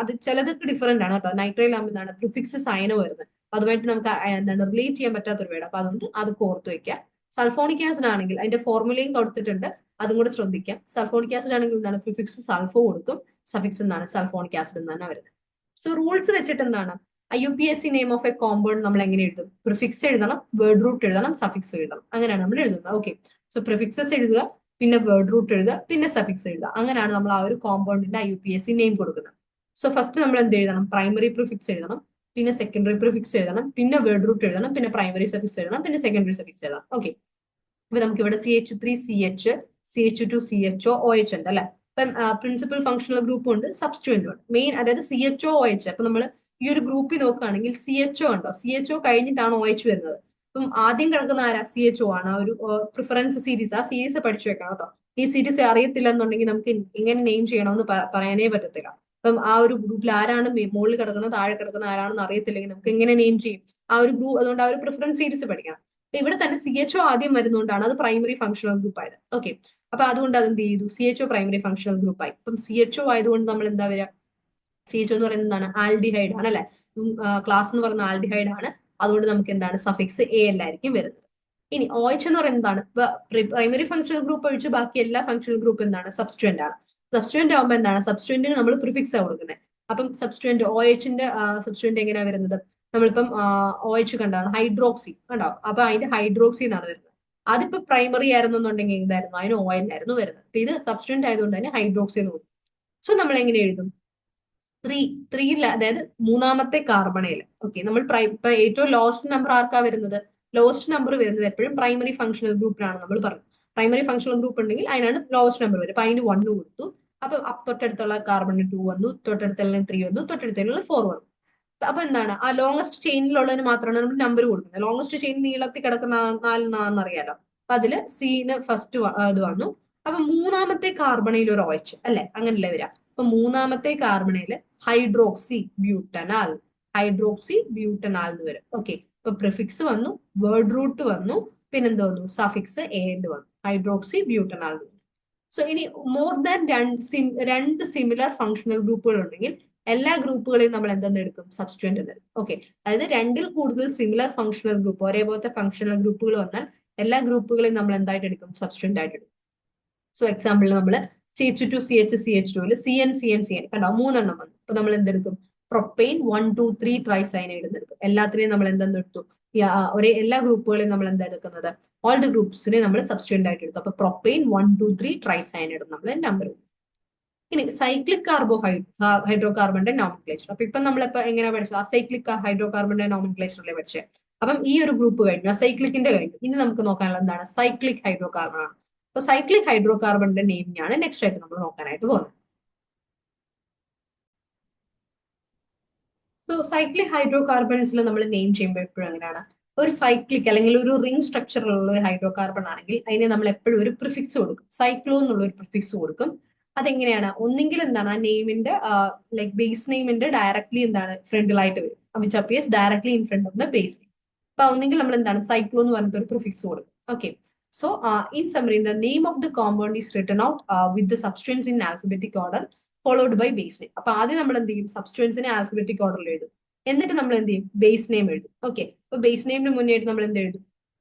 അത് ചിലതൊക്കെ ഡിഫറെന്റ് ആണ് കേട്ടോ. നൈട്രൈൽ ആകുമ്പോൾ എന്താണ് പ്രിഫിക്സ് സയനോ വരുന്നത്. അതുമായിട്ട് നമുക്ക് എന്താണ് റിലേറ്റ് ചെയ്യാൻ പറ്റാത്തൊരു വേർഡ്. അപ്പൊ അതുകൊണ്ട് അത് ഓർത്ത് വെക്കുക. സൾഫോണിക് ആസിഡ് ആണെങ്കിൽ അതിന്റെ ഫോർമുലയും കൊടുത്തിട്ടുണ്ട്, അതും കൂടെ ശ്രദ്ധിക്കാം. സൾഫോണിക് ആസിഡ് ആണെങ്കിൽ എന്താണ് പ്രിഫിക്സ് സൾഫോ കൊടുക്കും. സഫിക്സ് എന്താണ് സൾഫോണിക് ആസിഡ് എന്നാണ് വരുന്നത്. സോ റൂൾസ് വെച്ചിട്ട് എന്താണ് IUPAC name of A compound നമ്മൾ എങ്ങനെ എഴുതും? പ്രിഫിക്സ് എഴുതണം, വേർഡ് റൂട്ട് എഴുതണം, സഫിക്സ് എഴുതണം. അങ്ങനെയാണ് നമ്മൾ എഴുതുന്നത്. ഓക്കെ, സോ പ്രിഫിക്സസ് എഴുതുക, പിന്നെ വേർഡ് റൂട്ട് എഴുതുക, പിന്നെ സഫിക്സ് എഴുതുക. അങ്ങനെയാണ് നമ്മൾ ആ ഒരു കോമ്പൗണ്ടിന്റെ IUPAC നെയിം കൊടുക്കുന്നത്. സോ ഫസ്റ്റ് നമ്മൾ എന്ത് എഴുതണം? പ്രൈമറി പ്രിഫിക്സ് എഴുതണം, പിന്നെ സെക്കൻഡറി പ്രിഫിക്സ് എഴുതണം, പിന്നെ വേർഡ് റൂട്ട് എഴുതണം, പിന്നെ പ്രൈമറി സഫിക്സ് എഴുതണം, പിന്നെ സെക്കൻഡറി സഫിക്സ് എഴുതണം. ഓക്കെ, അപ്പൊ നമുക്ക് ഇവിടെ CH3 CH, CH2 CHO OH ഉണ്ട് അല്ലെ. ഇപ്പം പ്രിൻസിപ്പൽ ഫംഗ്ഷണൽ ഗ്രൂപ്പും ഉണ്ട്, സബ്സ്റ്റുവന്റും ഉണ്ട്. മെയിൻ അതായത് CHO OH. അപ്പൊ നമ്മൾ ഈ ഒരു ഗ്രൂപ്പിൽ നോക്കുകയാണെങ്കിൽ CHO ഉണ്ടോ? CHO കഴിഞ്ഞിട്ടാണ് OH വരുന്നത്. അപ്പം ആദ്യം കിടക്കുന്ന ആരാ? CHO ആണ്. ഒരു പ്രിഫറൻസ് സീരീസ്, ആ സീരീസ് പഠിച്ചു വെക്കണം കേട്ടോ. ഈ സീരീസ് അറിയത്തില്ല എന്നുണ്ടെങ്കിൽ നമുക്ക് എങ്ങനെ നെയിം ചെയ്യണമെന്ന് പറയാനേ പറ്റത്തില്ല. അപ്പം ആ ഒരു ഗ്രൂപ്പിൽ ആരാണ് മുകളിൽ കിടക്കുന്നത്, താഴെ കിടക്കുന്ന ആരാണെന്ന് അറിയത്തില്ലെങ്കിൽ നമുക്ക് എങ്ങനെ നെയിം ചെയ്യും? ആ ഒരു ഗ്രൂപ്പ്, അതുകൊണ്ട് ആ ഒരു പ്രിഫറൻസ് സീരീസ് പഠിക്കണം. ഇവിടെ തന്നെ CHO ആദ്യം വരുന്നതുകൊണ്ടാണ് അത് പ്രൈമറി ഫംഗ്ഷണൽ ഗ്രൂപ്പ് ആയത്. ഓക്കെ, അപ്പൊ അതുകൊണ്ട് അത് എന്ത് ചെയ്തു? CHO പ്രൈമറി ഫംഗ്ഷണൽ ഗ്രൂപ്പ് ആയി. അപ്പം CHO ആയതുകൊണ്ട് നമ്മൾ എന്താ വരിക? CHO എന്ന് പറയുന്നത് എന്താണ്? ആൽഡിഹൈഡ് ആണ് അല്ലെ. ക്ലാസ് എന്ന് പറയുന്ന ആൽഡിഹൈഡ് ആണ്. അതുകൊണ്ട് നമുക്ക് എന്താണ്? സഫിക്സ് AL ആയിരിക്കും വരുന്നത്. ഇനി OH എന്ന് പറയുന്നത് എന്താണ്? പ്രൈമറി ഫംഗ്ഷണൽ ഗ്രൂപ്പ് ഒഴിച്ച് ബാക്കി എല്ലാ ഫംഗ്ഷണൽ ഗ്രൂപ്പ് എന്താണ്? സബ്സ്റ്റുവന്റ് ആണ്. സബ്സ്റ്റുവന്റ് ആകുമ്പോൾ എന്താണ്? സബ്സ്റ്റുവന്റിന് നമ്മൾ പ്രിഫിക്സ് ആണ് കൊടുക്കുന്നത്. അപ്പം സബ്സ്റ്റുവന്റ് OHന്റെ സബ്സ്റ്റുവന്റ് എങ്ങനെയാ വരുന്നത്? നമ്മളിപ്പം OH കണ്ടാണ് ഹൈഡ്രോക്സി കണ്ടോ. അപ്പൊ അതിന്റെ ഹൈഡ്രോക്സി എന്നാണ് വരുന്നത്. അതിപ്പോ പ്രൈമറി ആയിരുന്നു എന്നുണ്ടെങ്കിൽ എന്തായിരുന്നു? അതിന് OL ആയിരുന്നു വരുന്നത്. അപ്പൊ ഇത് സബ്സ്റ്റുവന്റ് ആയതുകൊണ്ട് തന്നെ ഹൈഡ്രോക്സി എന്ന് കൊടുക്കും. സോ നമ്മൾ എങ്ങനെ എഴുതും? ത്രീയിൽ, അതായത് മൂന്നാമത്തെ കാർബണയിൽ. ഓക്കെ, നമ്മൾ ഇപ്പൊ ഏറ്റവും ലോസ്റ്റ് നമ്പർ ആർക്കാ വരുന്നത്? ലോസ്റ്റ് നമ്പർ വരുന്നത് എപ്പോഴും പ്രൈമറി ഫംഗ്ഷണൽ ഗ്രൂപ്പിലാണ് നമ്മൾ പറഞ്ഞത്. പ്രൈമറി ഫംഗ്ഷണൽ ഗ്രൂപ്പ് ഉണ്ടെങ്കിൽ അതിനാണ് ലോസ്റ്റ് നമ്പർ വരും. അപ്പൊ അതിന് 1 കൊടുത്തു. അപ്പൊ തൊട്ടടുത്തുള്ള കാർബണിന് 2 വന്നു, തൊട്ടടുത്തുള്ള 3 വന്നു, തൊട്ടടുത്തുള്ള 4 വന്നു. അപ്പൊ എന്താണ്? ആ ലോങ്സ്റ്റ് ചെയിനിലുള്ളതിന് മാത്രമാണ് നമ്മൾ നമ്പർ കൊടുക്കുന്നത്. ലോങ്സ്റ്റ് ചെയിൻ നീളത്തിൽ കിടക്കുന്ന 4 അറിയാലോ. അപ്പൊ അതില് സീന് ഫസ്റ്റ് ഇത് വന്നു. അപ്പൊ മൂന്നാമത്തെ കാർബണയിൽ ഒരു OH അല്ലെ, അങ്ങനല്ലേ വരാം. അപ്പൊ മൂന്നാമത്തെ കാർബണയിൽ ഹൈഡ്രോക്സി ബ്യൂട്ടനാൽ, ഹൈഡ്രോക്സി ബ്യൂട്ടനാൽ എന്ന് വരും. ഓക്കെ, ഇപ്പൊ പ്രിഫിക്സ് വന്നു, വേർഡ് റൂട്ട് വന്നു, പിന്നെന്ത് വന്നു? സഫിക്സ് AL വന്നു, ഹൈഡ്രോക്സി ബ്യൂട്ടനാൽ. സോ ഇനി മോർ ദാൻ രണ്ട് സിമിലർ ഫംഗ്ഷണൽ ഗ്രൂപ്പുകൾ ഉണ്ടെങ്കിൽ എല്ലാ ഗ്രൂപ്പുകളെയും നമ്മൾ എന്തെന്ന് എടുക്കും? സബ്സ്റ്റുവന്റ് എന്ന് എടുക്കും. ഓക്കെ, അതായത് രണ്ടിൽ കൂടുതൽ സിമിലർ ഫംഗ്ഷണൽ ഗ്രൂപ്പ്, ഒരേപോലത്തെ ഫംഗ്ഷണൽ ഗ്രൂപ്പുകൾ വന്നാൽ എല്ലാ ഗ്രൂപ്പുകളെയും നമ്മൾ എന്തായിട്ട് എടുക്കും? സബ്സ്റ്റുവന്റ് ആയിട്ട് എടുക്കും. സോ എക്സാമ്പിൾ നമ്മൾ CH2 CH CH2 CN CN CN കണ്ടോ, 3 വന്നു. അപ്പൊ നമ്മൾ എന്തെടുക്കും? പ്രൊപ്പെയിൻ 1 2 3 ട്രൈസൈനൈഡ് എന്ന് എടുക്കും. എല്ലാത്തിനെയും നമ്മൾ എന്തെടുത്തു? എല്ലാ ഗ്രൂപ്പുകളെയും നമ്മൾ എന്താ എടുക്കുന്നത്? ഓൾ ദി ഗ്രൂപ്പ്സിനെ നമ്മൾ സബ്സ്റ്റുവന്റ് ആയിട്ട് എടുത്തു. അപ്പൊ പ്രൊപ്പെയിൻ 1 2 3 ട്രൈസൈനൈഡ് നമ്മൾ നമ്പർ. ഇനി സൈക്ലിക് ഹൈഡ്രോ കാർബണിന്റെ നോമൻക്ലേച്ചർ. അപ്പൊ ഇപ്പൊ നമ്മളിപ്പോ എങ്ങനെയാ പഠിച്ചത്? സൈക്ലിക് ഹൈഡ്രോ കാർബണിന്റെ നോമൻക്ലേച്ചറിലെ പഠിച്ചത്. അപ്പം ഈ ഒരു ഗ്രൂപ്പ് കഴിഞ്ഞു, സൈക്ലിക്കിന്റെ കഴിഞ്ഞു. ഇനി നമുക്ക് നോക്കാനുള്ളത് എന്താണ്? സൈക്ലിക് ഹൈഡ്രോ കാർബൺ ആണ്. അപ്പൊ സൈക്ലിക് ഹൈഡ്രോ കാർബണിന്റെ നെയിമിനാണ് നെക്സ്റ്റ് ആയിട്ട് നമ്മൾ നോക്കാനായിട്ട് പോകുന്നത്. സോ സൈക്ലിക് ഹൈഡ്രോ കാർബൺസിൽ നമ്മൾ നെയിം ചെയ്യുമ്പോൾ എപ്പോഴും എങ്ങനെയാണ്? ഒരു സൈക്ലിക് അല്ലെങ്കിൽ ഒരു റിംഗ് സ്ട്രക്ചറിലുള്ള ഒരു ഹൈഡ്രോ കാർബൺ ആണെങ്കിൽ അതിനെ നമ്മൾ എപ്പോഴും ഒരു പ്രിഫിക്സ് കൊടുക്കും. സൈക്ലോ എന്നുള്ള ഒരു പ്രിഫിക്സ് കൊടുക്കും. അതെങ്ങനെയാണ്? ഒന്നെങ്കിൽ എന്താണ്? ആ നെയിമിന്റെ ലൈക് ബേസ് നെയിമിന്റെ ഡയറക്ട്ലി എന്താണ് ഫ്രണ്ടിലായിട്ട് വരും, which appears directly in front of the base name. അപ്പൊ ഒന്നെങ്കിൽ നമ്മൾ എന്താണ്? സൈക്ലോ എന്ന് പറഞ്ഞിട്ട് ഒരു പ്രിഫിക്സ് കൊടുക്കും. Okay, so in summary the name of the compound is written out with the substance in alphabetical order followed by base name. അപ്പൊ ആദ്യം നമ്മൾ എന്ത് ചെയ്യും? സബ്സ്റ്റൻസിനെ ആൽഫബറ്റിക് ഓർഡറിൽ എഴുതും. എന്നിട്ട് നമ്മൾ എന്ത് ചെയ്യും? ബേസ് നെയിം എഴുതും. ഓക്കെ, അപ്പൊ ബേസ് നെയിമിന് മുന്നേ ആയിട്ട് നമ്മൾ എന്ത് എഴുതും?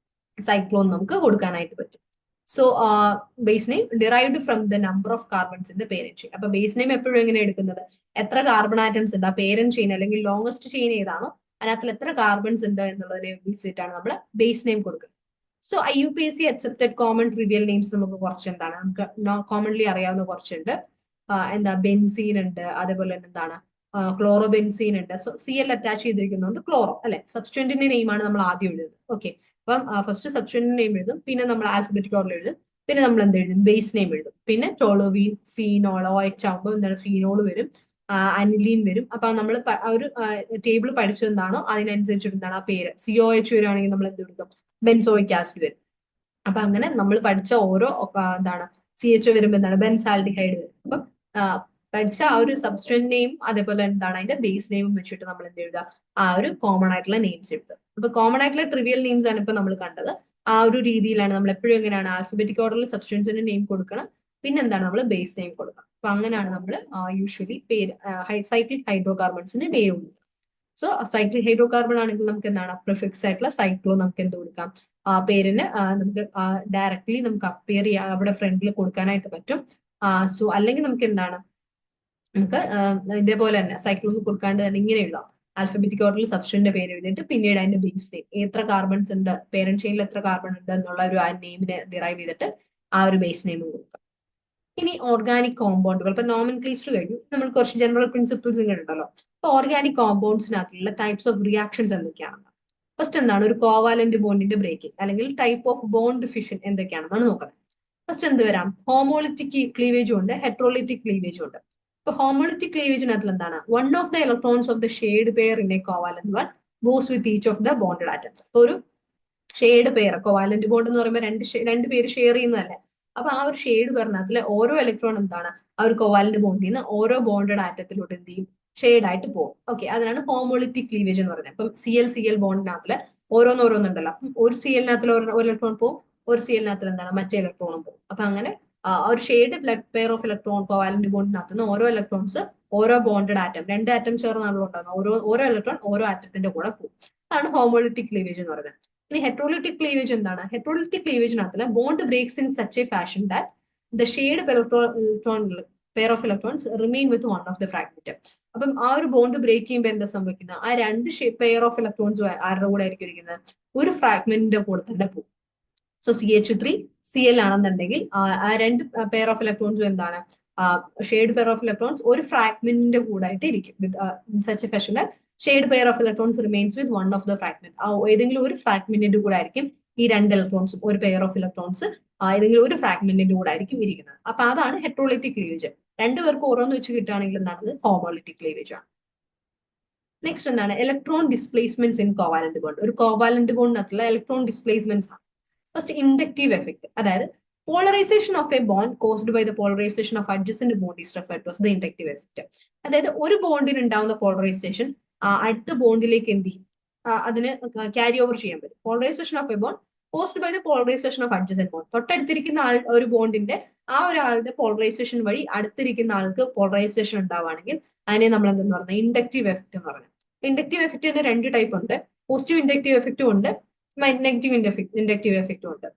സൈക്ലോൺ നമുക്ക് കൊടുക്കാനായിട്ട് പറ്റും. So base name derived from the number of carbons in the parent chain. അപ്പൊ ബേസ് നെയിം എപ്പോഴും എങ്ങനെ എടുക്കുന്നത്, എത്ര കാർബൺ ആറ്റംസ് ഉണ്ട് ആ പേരന്റ് ചെയിൻ അല്ലെങ്കിൽ ലോങ്സ്റ്റ് ചെയിൻ ഏതാണോ അതിനകത്തിൽ എത്ര കാർബൺസ് ഉണ്ട് എന്നുള്ളതിനെ ബേസ് ചെയ്തിട്ടാണ് നമ്മൾ ബേസ് നെയിം കൊടുക്കുന്നത്. So IUPAC accepted common trivial names നമുക്ക് കുറച്ച് എന്താണ് നമുക്ക് കോമൺലി അറിയാവുന്ന കുറച്ചുണ്ട്. എന്താ ബെൻസീൻ ഉണ്ട്, അതേപോലെ തന്നെ എന്താണ് ക്ലോറോബെൻസീൻ ഉണ്ട്. സോ CL അറ്റാച്ച് ചെയ്തിരിക്കുന്നതുകൊണ്ട് ക്ലോറോ അല്ലെ, സബ്സ്റ്റൻറ്റിന്റെ നെയിമാണ് നമ്മൾ ആദ്യം എഴുതുന്നത്. ഓക്കെ, അപ്പം ഫസ്റ്റ് സബ്സ്റ്റൻറ്റിന്റെ നെയിം എഴുതും, പിന്നെ നമ്മൾ ആൽഫബറ്റിക് ഓർഡർ എഴുതും, പിന്നെ നമ്മൾ എന്ത് എഴുതും, ബേസ് നെയിം എഴുതും. പിന്നെ ടോളോവീൻ, ഫീനോൾ, OH ആകുമ്പോൾ എന്താണ് ഫീനോൾ വരും, അനിലീൻ വരും. അപ്പൊ നമ്മൾ ഒരു ടേബിൾ പഠിച്ചത് എന്താണോ അതിനനുസരിച്ചിട്ട് എന്താണ് ആ പേര്. COH വരുവാണെങ്കിൽ നമ്മൾ എന്ത് എടുക്കും, ബെൻസോയിക് ആസിഡ് വരും. അപ്പൊ അങ്ങനെ നമ്മൾ പഠിച്ച ഓരോ എന്താണ് CHO വരുമ്പോൾ എന്താണ് ബെൻസാൽഡിഹൈഡ് വരും. അപ്പം പഠിച്ച ആ ഒരു സബ്സ്റ്റന്റ് നെയിം അതേപോലെ എന്താണ് അതിന്റെ ബേസ് നെയിമും വെച്ചിട്ട് നമ്മൾ എന്ത് എഴുതുക, ആ ഒരു കോമൺ ആയിട്ടുള്ള നെയിംസ് എഴുതുക. അപ്പൊ കോമൺ ആയിട്ടുള്ള ട്രിവിയൽ നെയിംസ് ആണ് ഇപ്പൊ നമ്മൾ കണ്ടത്. ആ ഒരു രീതിയിലാണ് നമ്മൾ എപ്പോഴും എങ്ങനെയാണ് ആൽഫബറ്റിക് ഓർഡറിൽ സബ്സ്റ്റൻസിന്റെ നെയിം കൊടുക്കണം, പിന്നെ എന്താണ് നമ്മൾ ബേസ് നെയിം കൊടുക്കണം. അപ്പൊ അങ്ങനെയാണ് നമ്മൾ യൂഷ്വലി പേര് സൈക്ലിക് ഹൈഡ്രോ കാർബൺസിന്റെ പേര് കൊടുക്കുക. സോ സൈക്ലിക് ഹൈഡ്രോ കാർബൺ ആണെങ്കിൽ നമുക്ക് എന്താണ് പ്രിഫിക്സ് ആയിട്ടുള്ള സൈക്ലോ നമുക്ക് എന്ത് കൊടുക്കാം, ആ പേരിന് നമുക്ക് ഡയറക്ട്ലി നമുക്ക് അപ്പിയർ ചെയ്യാൻ അവിടെ ഫ്രണ്ടിൽ കൊടുക്കാനായിട്ട് പറ്റും. സോ അല്ലെങ്കിൽ നമുക്ക് എന്താണ് നമുക്ക് ഇതേപോലെ തന്നെ സൈക്കിൾ ഒന്നും കൊടുക്കാണ്ട് തന്നെ ഇങ്ങനെ എഴുതാം, ആൽഫബറ്റിക് ഓർഡറിൽ സബ്സ്റ്റൻറ്റിന്റെ പേര് എഴുതിയിട്ട് പിന്നീട് അതിന്റെ ബേസ് നെയിം എത്ര കാർബൺസ് ഉണ്ട്, പേരന്റ് ചെയിനിൽ എത്ര കാർബൺ ഉണ്ട് എന്നുള്ള ഒരു ആ നെയിമിനെ ഡിറൈവ് ചെയ്തിട്ട് ആ ഒരു ബേസ് നെയിം കൊടുക്കാം. ഇനി ഓർഗാനിക് കോമ്പൗണ്ടുകൾ, ഇപ്പൊ നോമൻക്ലേച്ചർ കഴിഞ്ഞു, നമ്മൾ കുറച്ച് ജനറൽ പ്രിൻസിപ്പിൾസ് ഇങ്ങനെ ഉണ്ടല്ലോ. അപ്പൊ ഓർഗാനിക് കോമ്പൗണ്ട്സിനകത്തുള്ള ടൈപ്സ് ഓഫ് റിയാക്ഷൻസ് എന്തൊക്കെയാണെന്ന്. ഫസ്റ്റ് എന്താണ് ഒരു കോവാലന്റ് ബോണ്ടിന്റെ ബ്രേക്കിംഗ് അല്ലെങ്കിൽ ടൈപ്പ് ഓഫ് ബോണ്ട് ഫിഷൻ എന്തൊക്കെയാണെന്നാണ് നോക്കുന്നത്. ഫസ്റ്റ് എന്ത് വരാം, ഹോമോളിറ്റിക് ക്ലീവേജും ഉണ്ട്, ഹെട്രോളിറ്റിക് ക്ലീവേജും ഉണ്ട്. ഇപ്പൊ ഹോമോളിറ്റിക് ക്ലീവേജിനകത്തിൽ എന്താണ് one of the electrons of the shared pair in A covalent one goes with each of the bonded atoms. അപ്പൊ ഒരു ഷെയ്ഡ് പെയർ, കോവാലന്റ് ബോണ്ട് എന്ന് പറയുമ്പോൾ രണ്ട് പേര് ഷെയർ ചെയ്യുന്നതല്ലേ. അപ്പൊ ആ ഒരു ഷെയ്ഡ് പെയറിനകത്തിലെ ഓരോ ഇലക്ട്രോൺ എന്താണ് ആ ഒരു കോവാലന്റ് ബോണ്ടിൽ നിന്ന് ഓരോ ബോണ്ടഡ് ആറ്റത്തിലോട്ട് എന്ത് ചെയ്യും, ഷെയ്ഡ് ആയിട്ട് പോകും. ഓക്കെ, അതിനാണ് ഹോമോളിറ്റിക് ക്ലീവേജ് എന്ന് പറയുന്നത്. അപ്പം CL ബോണ്ടിനകത്തില് ഓരോന്നോരോന്നുണ്ടല്ലോ, അപ്പം ഒരു CLനകത്തിൽ ഒരു ഇലക്ട്രോൺ പോകും, ഒരു CLനകത്തിൽ എന്താണ് മറ്റേ ഇലക്ട്രോണും പോകും. അപ്പൊ അങ്ങനെ ഒരു ഷെയ്ഡ് ബ്ലഡ് പെയർ ഓഫ് ഇലക്ട്രോൺ കോവാലന്റ് ബോണ്ടിനകത്ത് നിന്ന് ഓരോ ഇലക്ട്രോൺസ് ഓരോ ബോണ്ടഡ് ആറ്റം, രണ്ട് ആറ്റം ചേർന്നാണല്ലോ ഉണ്ടാകുന്നത്, ഓരോ ഇലക്ട്രോൺ ഓരോ ആറ്റത്തിന്റെ കൂടെ പോകും. അതാണ് ഹോമോളിറ്റിക് ക്ലീവേജ് എന്ന് പറയുന്നത്. ഇനി ഹെട്രോളിറ്റിക് ക്ലീവേജ് എന്താണ്, ഹെട്രോളിറ്റിക് ക്ലീവേജിനകത്ത് bond breaks in such a fashion that the shared electron pair of electrons remain with one of the fragment. അപ്പം ആ ഒരു ബോണ്ട് ബ്രേക്ക് ചെയ്യുമ്പോൾ എന്താ സംഭവിക്കുന്നത്, ആ രണ്ട് പെയർ ഓഫ് ഇലക്ട്രോൺസ് ആരുടെ കൂടെ ആയിരിക്കും ഇരിക്കുന്നത്, ഒരു ഫ്രാഗ്മെന്റിന്റെ കൂടെ തന്നെ പോകും. സോ CH3Cl ആണെന്നുണ്ടെങ്കിൽ ആ രണ്ട് പെയർ ഓഫ് ഇലക്ട്രോൺസും എന്താണ് ഷെയ്ഡ് പെയർ ഓഫ് ഇലക്ട്രോൺസ് ഒരു ഫ്രാഗ്മെന്റിന്റെ കൂടെ ആയിട്ട് ഇരിക്കും വിത്ത് such a fashion shade pair of electrons remains with one of the fragment. ഏതെങ്കിലും ഒരു ഫ്രാഗ്മെന്റിന്റെ കൂടെ ആയിരിക്കും ഈ രണ്ട് ഇലക്ട്രോൺസും, ഒരു പെയർ ഓഫ് ഇലക്ട്രോൺസ് ഏതെങ്കിലും ഒരു ഫ്രാഗ്മെന്റിന്റെ കൂടെ ആയിരിക്കും ഇരിക്കുന്നത്. അപ്പൊ അതാണ് ഹെട്രോളിറ്റിക് ക്ലീവേജ്. രണ്ടുപേർക്ക് ഓരോന്ന് വെച്ച് കിട്ടുകയാണെങ്കിൽ എന്താണ് ഹോമോളിറ്റിക് ക്ലീവേജ് ആണ്. നെക്സ്റ്റ് എന്താണ് electron displacements in covalent bond. ഒരു കോവാലന്റ് ബോണ്ടിനകത്തുള്ള ഇലക്ട്രോൺ ഡിസ്പ്ലേസ്മെന്റ്സ് ആണ്. ഫസ്റ്റ് ഇൻഡക്റ്റീവ് എഫക്ട്, അതായത് polarisation of a bond caused by the polarisation of adjacent bond is referred to as the inductive effect. അതായത് ഒരു ബോണ്ടിന് ഉണ്ടാവുന്ന polarisation അടുത്ത ബോണ്ടിലേക്ക് എന്ത് ചെയ്യും, അതിന് ക്യാരി ഓവർ ചെയ്യാൻ പറ്റും. Polarisation of a bond caused by the polarisation of adjacent bond. തൊട്ടടുത്തിരിക്കുന്ന ആൾ ഒരു ബോണ്ടിന്റെ ആ ഒരാളുടെ പോളറൈസേഷൻ വഴി അടുത്തിരിക്കുന്ന ആൾക്ക് പോളറൈസേഷൻ ഉണ്ടാവുകയാണെങ്കിൽ അതിനെ നമ്മൾ എന്തെന്ന് പറഞ്ഞാൽ ഇൻഡക്റ്റീവ് എഫക്ട് എന്ന് പറയുന്നത്. ഇൻഡക്റ്റീവ് എഫക്റ്റിന് രണ്ട് ടൈപ്പ് ഉണ്ട്, പോസിറ്റീവ് ഇൻഡക്റ്റീവ് എഫക്റ്റും ഉണ്ട്, നെഗറ്റീവ് ഇൻഡക്റ്റീവ് എഫക്റ്റും ഉണ്ട്.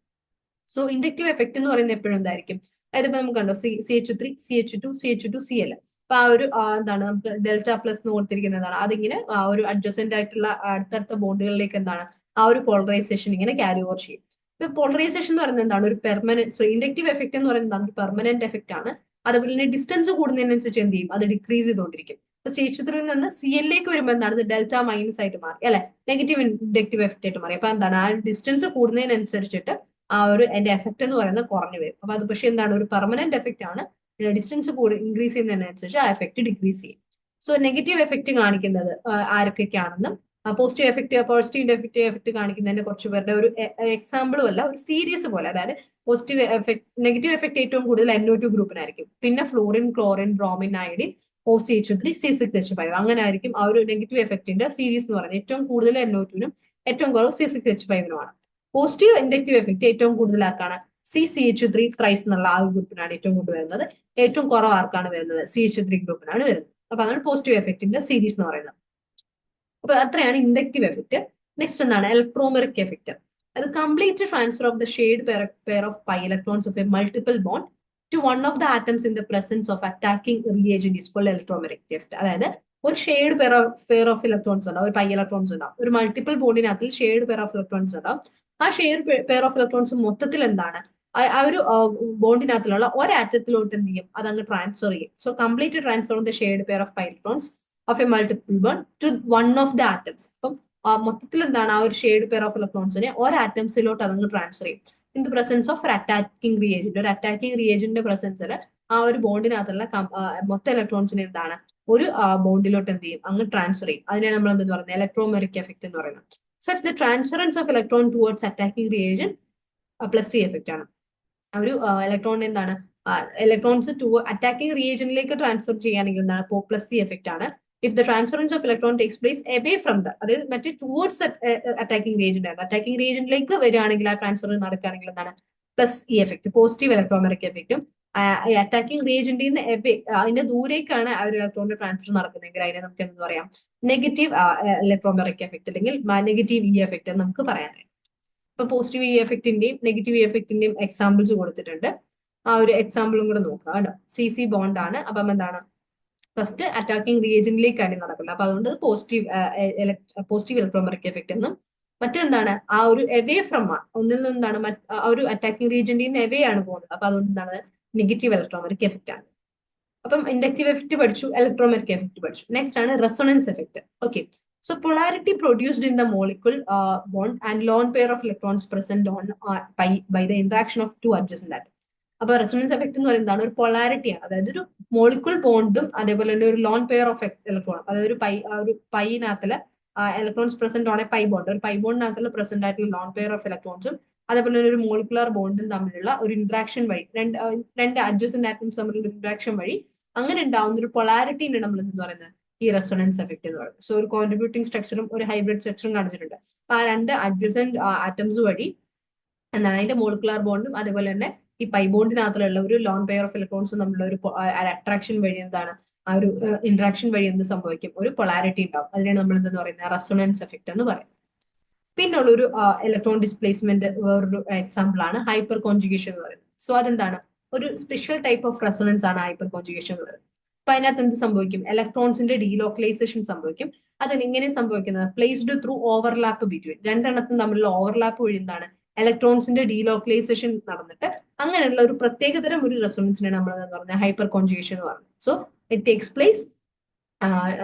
സോ ഇൻഡക്റ്റീവ് എഫക്ട് എന്ന് പറയുന്നത് എപ്പോഴും എന്തായിരിക്കും, അതായത് ഇപ്പൊ നമുക്ക് കണ്ടോ CH3 CH2 CL. അപ്പൊ ആ ഒരു എന്താണ് നമുക്ക് ഡെൽറ്റ പ്ലസ് എന്ന് കൊടുത്തിരിക്കുന്നതാണ്, അതിങ്ങനെ ഒരു അഡ്ജസന്റ് ആയിട്ടുള്ള അടുത്തടുത്ത ബോണ്ടുകളിലേക്ക് എന്താണ് ആ ഒരു പോളറൈസേഷൻ ഇങ്ങനെ ക്യാരി ഓവർ ചെയ്യും. ഇപ്പൊ പോളറൈസേഷൻ എന്ന് പറയുന്നത് എന്താണ് ഒരു പെർമനന്റ്, സോ ഇൻഡക്റ്റീവ് എഫക്ട് എന്ന് പറയുന്നത് എന്താണ് ഒരു പെർമനന്റ് എഫക്ട് ആണ്. അതുപോലെ തന്നെ ഡിസ്റ്റൻസ് കൂടുന്നതിനനുസരിച്ച് എന്ത് ചെയ്യും, അത് ഡിക്രീസ് ചെയ്തുകൊണ്ടിരിക്കും. ഇപ്പൊ CH3 നിന്ന് CLലേക്ക് വരുമ്പോൾ എന്താണ് ഇത് ഡെൽറ്റ മൈനസ് ആയിട്ട് മാറി അല്ലെ, നെഗറ്റീവ് ഇൻഡക്റ്റീവ് എഫക്ട് ആയിട്ട് മാറി. അപ്പൊ എന്താണ് ആ ഡിസ്റ്റൻസ് കൂടുന്നതിനനുസരിച്ചിട്ട് ആ ഒരു എന്റെ എഫക്ട് എന്ന് പറയുന്നത് കുറഞ്ഞു വരും. അപ്പൊ അത് പക്ഷെ എന്താണ് ഒരു പെർമനന്റ് എഫക്ട് ആണ്, ഡിസ്റ്റൻസ് കൂടി ഇൻക്രീസ് ചെയ്യുന്നതിനനുസരിച്ച് ആ എഫക്ട് ഡിക്രീസ് ചെയ്യും. സോ നെഗറ്റീവ് എഫക്ട് കാണിക്കുന്നത് ആരൊക്കെയാണെന്നും പോസിറ്റീവ് എഫക്ട് കാണിക്കുന്നതിന്റെ കുറച്ച് പേരുടെ ഒരു എക്സാമ്പിളും അല്ല, ഒരു സീരീസ് പോലെ. അതായത് പോസിറ്റീവ് എഫക്ട് നെഗറ്റീവ് എഫക്ട് ഏറ്റവും കൂടുതൽ NO2 ഗ്രൂപ്പിനായിരിക്കും, പിന്നെ fluorine, chlorine, bromine, iodine, OCH3, C6H5 അങ്ങനെ ആയിരിക്കും ആ ഒരു നെഗറ്റീവ് എഫക്റ്റിന്റെ സീരീസ് എന്ന് പറയുന്നത്. ഏറ്റവും കൂടുതൽ NO2നും ഏറ്റവും കുറവ് C6H5നുമാണ്. പോസിറ്റീവ് ഇൻഡക്റ്റീവ് എഫക്ട് ഏറ്റവും കൂടുതൽ ആർക്കാണ്, CH3 ത്രൈസ് എന്നുള്ള ആ ഗ്രൂപ്പിനാണ് ഏറ്റവും കൂടുതൽ വരുന്നത്. ഏറ്റവും കുറവ് ആർക്കാണ് വരുന്നത്, CH3 ഗ്രൂപ്പിനാണ് വരുന്നത്. അപ്പൊ അതാണ് പോസിറ്റീവ് എഫക്റ്റിന്റെ സീരീസ് എന്ന് പറയുന്നത്. അപ്പൊ അത്രയാണ് ഇൻഡക്റ്റീവ് എഫക്ട്. നെക്സ്റ്റ് എന്താണ് ഇലക്ട്രോമെറിക് എഫക്ട്. അത് complete transfer of the shared pair of pi electrons of a multiple bond to one of the atoms in the presence of attacking reagent is called electromagnetic effect. അതായത് ഒരു shared pair of electrons ഉണ്ടാവും, ഒരു pi electrons ഉണ്ടാവും, ഒരു multiple ബോണ്ടിനകത്ത് shared pair of electrons ഉണ്ടാവും. ആ shade pair of electrons മൊത്തത്തിൽ എന്താണ് ആ ഒരു ബോണ്ടിനകത്തിലുള്ള ഒരാറ്റത്തിലോട്ട് എന്ത് ചെയ്യും, അത് അങ്ങ് ട്രാൻസ്ഫർ ചെയ്യും. So complete transfer of the shared pair of pi electrons of a multiple bond to one of the atoms. അപ്പം മൊത്തത്തിൽ എന്താണ് ആ ഒരു ഷെയ്ഡ് പെയർ ഓഫ് ഇലക്ട്രോൺസിനെ ഒരാറ്റംസിലോട്ട് അതങ്ങ് ട്രാൻസ്ഫർ ചെയ്യും ഇൻ ദ പ്രസൻസ് ഓഫ് ഒരു അറ്റാക്കിംഗ് റിയേജന്റ്. ഒരു അറ്റാക്കിംഗ് റിയേജന്റിന്റെ പ്രസൻസിൽ ആ ഒരു ബോണ്ടിനകത്തുള്ള മൊത്തം ഇലക്ട്രോൺസിനെ എന്താണ് ഒരു ബോണ്ടിലോട്ട് എന്ത് ചെയ്യും, അങ്ങ് ട്രാൻസ്ഫർ ചെയ്യും. അതിനെയാണ് നമ്മൾ എന്തെന്ന് പറയുന്നത് ഇലക്ട്രോമെറിക് എഫക്ട് എന്ന് പറയുന്നത്. So if the transference of electron towards attacking reagent plus C effect ആണ്. ഒരു ഇലക്ട്രോണിന് എന്താണ് ഇലക്ട്രോൺസ് അറ്റാക്കിംഗ് റിയേജനിലേക്ക് ട്രാൻസ്ഫർ ചെയ്യുകയാണെങ്കിൽ എന്താണ് പ്ലസ് സി എഫക്ട് ആണ്. If the transference of electron takes place away from the, അതായത് മറ്റേ ടുവേർഡ്സ് അറ്റാക്കിംഗ് റിയേജന്റ് ആണ്, attacking റിയേജന്റിലേക്ക് വരികയാണെങ്കിൽ ആ ട്രാൻസ്ഫർ നടക്കുകയാണെങ്കിൽ എന്താണ് പ്ലസ് ഈ എഫക്ട്, പോസിറ്റീവ് ഇലക്ട്രോമെറിക് എഫക്റ്റും. അറ്റാക്കിംഗ് റിയേജന്റിൽ നിന്ന് അതിന്റെ ദൂരേക്കാണ് ആ ഒരു ഇലക്ട്രോണിന്റെ ട്രാൻസ്ഫർ നടക്കുന്നതെങ്കിൽ അതിനെ നമുക്ക് എന്ത് പറയാം, നെഗറ്റീവ് ഇലക്ട്രോമെറിക് എഫക്ട് അല്ലെങ്കിൽ നെഗറ്റീവ് ഇ എഫക്ട് എന്ന് നമുക്ക് പറയാനായിട്ട്. ഇപ്പൊ പോസിറ്റീവ് ഇ എഫക്റ്റിന്റെയും നെഗറ്റീവ് ഇ എഫക്റ്റിന്റെയും എക്സാമ്പിൾസ് കൊടുത്തിട്ടുണ്ട്. ആ ഒരു എക്സാമ്പിളും കൂടെ നോക്കുക കേട്ടോ. സി ബോണ്ട് ആണ്. അപ്പം എന്താണ് ഫസ്റ്റ് അറ്റാക്കിംഗ് റിയേജന്റിലേക്കാണ് നടക്കുന്നത്. അപ്പൊ അതുകൊണ്ട് പോസിറ്റീവ് ഇലക്ട്രോമെറിക് എഫക്ട് എന്നും, മറ്റെന്താണ് ആ ഒരു എവേ ഫ്രം ഒന്നിൽ നിന്നാണ് ആ ഒരു അറ്റാക്കിംഗ് റീജിയനിൽ നിന്ന് എവേ ആണ് പോകുന്നത്. അപ്പൊ അതുകൊണ്ട് എന്താണ് നെഗറ്റീവ് ഇലക്ട്രോമെറിക് എഫക്ട് ആണ്. അപ്പം ഇൻഡക്റ്റീവ് എഫക്ട് പഠിച്ചു, ഇലക്ട്രോമെറിക് എഫക്ട് പഠിച്ചു. നെക്സ്റ്റ് ആണ് resonance effect. Okay, so polarity produced in the molecule bond and lone pair of electrons present on by the interaction of two adjacent atoms. അപ്പൊ resonance effect എന്ന് പറയുന്നതാണ് ഒരു പൊളാരിറ്റിയാണ്. അതായത് ഒരു molecule ബോണ്ടും അതേപോലെ തന്നെ ഒരു ലോൺ പെയർ ഓഫ് ഇലക്ട്രോൺ, അതായത് ഒരു പൈനകത്തില് ഇലക്ട്രോൺസ് പ്രസന്റ് ആണ് പൈ ബോണ്ട്, ഒരു പൈ ബോണ്ടിനകത്തുള്ള പ്രസന്റ് ആയിട്ടുള്ള ലോൺ പെയർ ഓഫ് ഇലക്ട്രോൺസും അതേപോലെ ഒരു മോളിക്കുലർ ബോണ്ടും തമ്മിലുള്ള ഒരു ഇന്ററാക്ഷൻ വഴി, രണ്ട് അഡ്ജസന്റ് ആറ്റംസ് തമ്മിലുള്ള ഇന്ററാക്ഷൻ വഴി അങ്ങനെ ഉണ്ടാവുന്ന ഒരു പൊളാരിറ്റിയാണ് നമ്മൾ എന്ന് പറയുന്നത് ഈ റെസൊണൻസ് എഫക്ട് എന്ന് പറയുന്നത്. സോ ഒരു കോൺട്രിബ്യൂട്ടിംഗ് സ്ട്രക്ചറും ഒരു ഹൈബ്രിഡ് സ്ട്രക്ചറും കാണിച്ചിട്ടുണ്ട്. അപ്പൊ ആ രണ്ട് അഡ്ജസന്റ് ആറ്റംസ് വഴി എന്താണ് അതിന്റെ മോളിക്കുലർ ബോണ്ടും അതേപോലെ തന്നെ ഈ പൈ ബോണ്ടിനകത്തുള്ള ഒരു ലോൺ പെയർ ഓഫ് ഇലക്ട്രോൺസും തമ്മിലുള്ള ഒരു അട്രാക്ഷൻ വഴി എന്താണ് ആ ഒരു ഇന്ററാക്ഷൻ വഴി എന്ത് സംഭവിക്കും, ഒരു പൊളാരിറ്റി ഉണ്ടാവും. അതിനാണ് നമ്മൾ എന്തെന്ന് പറയുന്നത് റെസൊണൻസ് എഫക്ട് എന്ന് പറയുന്നത്. പിന്നുള്ള ഒരു ഇലക്ട്രോൺ ഡിസ്പ്ലേസ്മെന്റ് വേറൊരു എക്സാമ്പിൾ ആണ് ഹൈപ്പർ കോൺജുഗേഷൻ എന്ന് പറയുന്നത്. സോ അതെന്താണ് ഒരു സ്പെഷ്യൽ ടൈപ്പ് ഓഫ് റെസൊണൻസ് ആണ് ഹൈപ്പർ കോൺജുഗേഷൻ എന്ന് പറയുന്നത്. അപ്പൊ അതിനകത്ത് എന്ത് സംഭവിക്കും, ഇലക്ട്രോൺസിന്റെ ഡീലോക്കലൈസേഷൻ സംഭവിക്കും. അതിനെങ്ങനെ സംഭവിക്കുന്നത്, പ്ലേസ്ഡ് ത്രൂ ഓവർലാപ്പ് ബിറ്റ്വീൻ, രണ്ടെണ്ണത്തും തമ്മിലുള്ള ഓവർലാപ്പ് വഴി എന്താണ് ഇലക്ട്രോൺസിന്റെ ഡീലോക്കലൈസേഷൻ നടന്നിട്ട് അങ്ങനെയുള്ള ഒരു പ്രത്യേകതരം ഒരു റെസൊണൻസിനെ നമ്മൾ എന്ന് പറഞ്ഞാൽ ഹൈപ്പർ കോൺജുഗേഷൻ എന്ന് പറയുന്നത്. സോ ഇറ്റ് ടേക്സ് പ്ലേസ്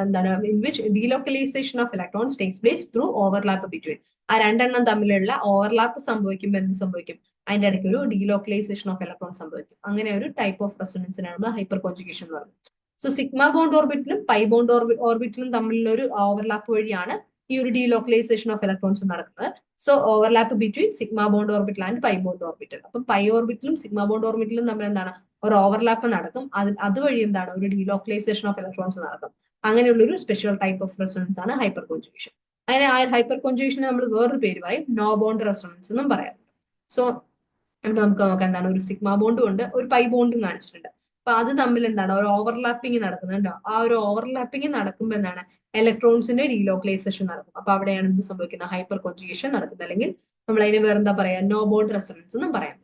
എന്താണ് in which delocalisation of electrons takes place through overlap between. ആ രണ്ടെണ്ണം തമ്മിലുള്ള ഓവർലാപ്പ് സംഭവിക്കുമ്പോൾ എന്ത് സംഭവിക്കും, അതിന്റെ ഇടയ്ക്ക് ഒരു ഡീലോക്കലൈസേഷൻ ഓഫ് ഇലക്ട്രോൺ സംഭവിക്കും. അങ്ങനെ ഒരു ടൈപ്പ് ഓഫ് റെസൊണൻസിനാണ് നമ്മൾ ഹൈപ്പർ കോൺജുഗേഷൻ എന്ന് പറയുന്നത്. സോ സിഗ്മ ബോണ്ട് ഓർബിറ്റിലും പൈ ബോണ്ട് ഓർബിറ്റിലും തമ്മിലുള്ള ഒരു ഓവർലാപ്പ് വഴിയാണ് ഈ ഒരു ഡീലോക്കലൈസേഷൻ ഓഫ് ഇലക്ട്രോൺസ് നടക്കുന്നത്. So overlap between sigma bond orbital and pi bond orbital. അപ്പം പൈ ഓർബിറ്റിലും സിഗ്മ ബോണ്ട് ഓർബിറ്റിലും തമ്മിൽ എന്താണ് ഒരു ഓവർലാപ്പ് നടക്കും. അതുവഴി എന്താണ് ഒരു ഡീലോക്കലൈസേഷൻ ഓഫ് ഇലക്ട്രോൺസ് നടക്കും. അങ്ങനെയുള്ള ഒരു സ്പെഷ്യൽ ടൈപ്പ് ഓഫ് റെസൊണൻസ് ആണ് ഹൈപ്പർ കോൺജുഗേഷൻ. അങ്ങനെ ആ ഹൈപ്പർ കോൺജുഗേഷന് നമ്മൾ വേറൊരു പേര് പറയും നോ ബോണ്ട് റെസൊണൻസ് എന്നും പറയാറുണ്ട്. സോ ഇവിടെ നമുക്ക് നോക്കാം എന്താണ് ഒരു സിഗ്മ ബോണ്ടും ഉണ്ട്, ഒരു പൈ ബോണ്ടും കാണിച്ചിട്ടുണ്ട്. അപ്പൊ അത് തമ്മിൽ എന്താണ് ഒരു ഓവർലാപ്പിംഗ് നടക്കുന്നുണ്ടോ, ആ ഒരു ഓവർലാപ്പിംഗ് നടക്കുമ്പോൾ എന്താണ് ഇലക്ട്രോൺസിന്റെ ഡീലോക്കലൈസേഷൻ നടക്കും. അപ്പൊ അവിടെയാണ് എന്ത് സംഭവിക്കുന്നത്, ഹൈപ്പർ കോൺജുഗേഷൻ നടക്കുന്നത്. അല്ലെങ്കിൽ നമ്മൾ അതിന് വേറെന്താ പറയാ, നോ ബോണ്ട് റെസൊണൻസ് എന്നും പറയാം.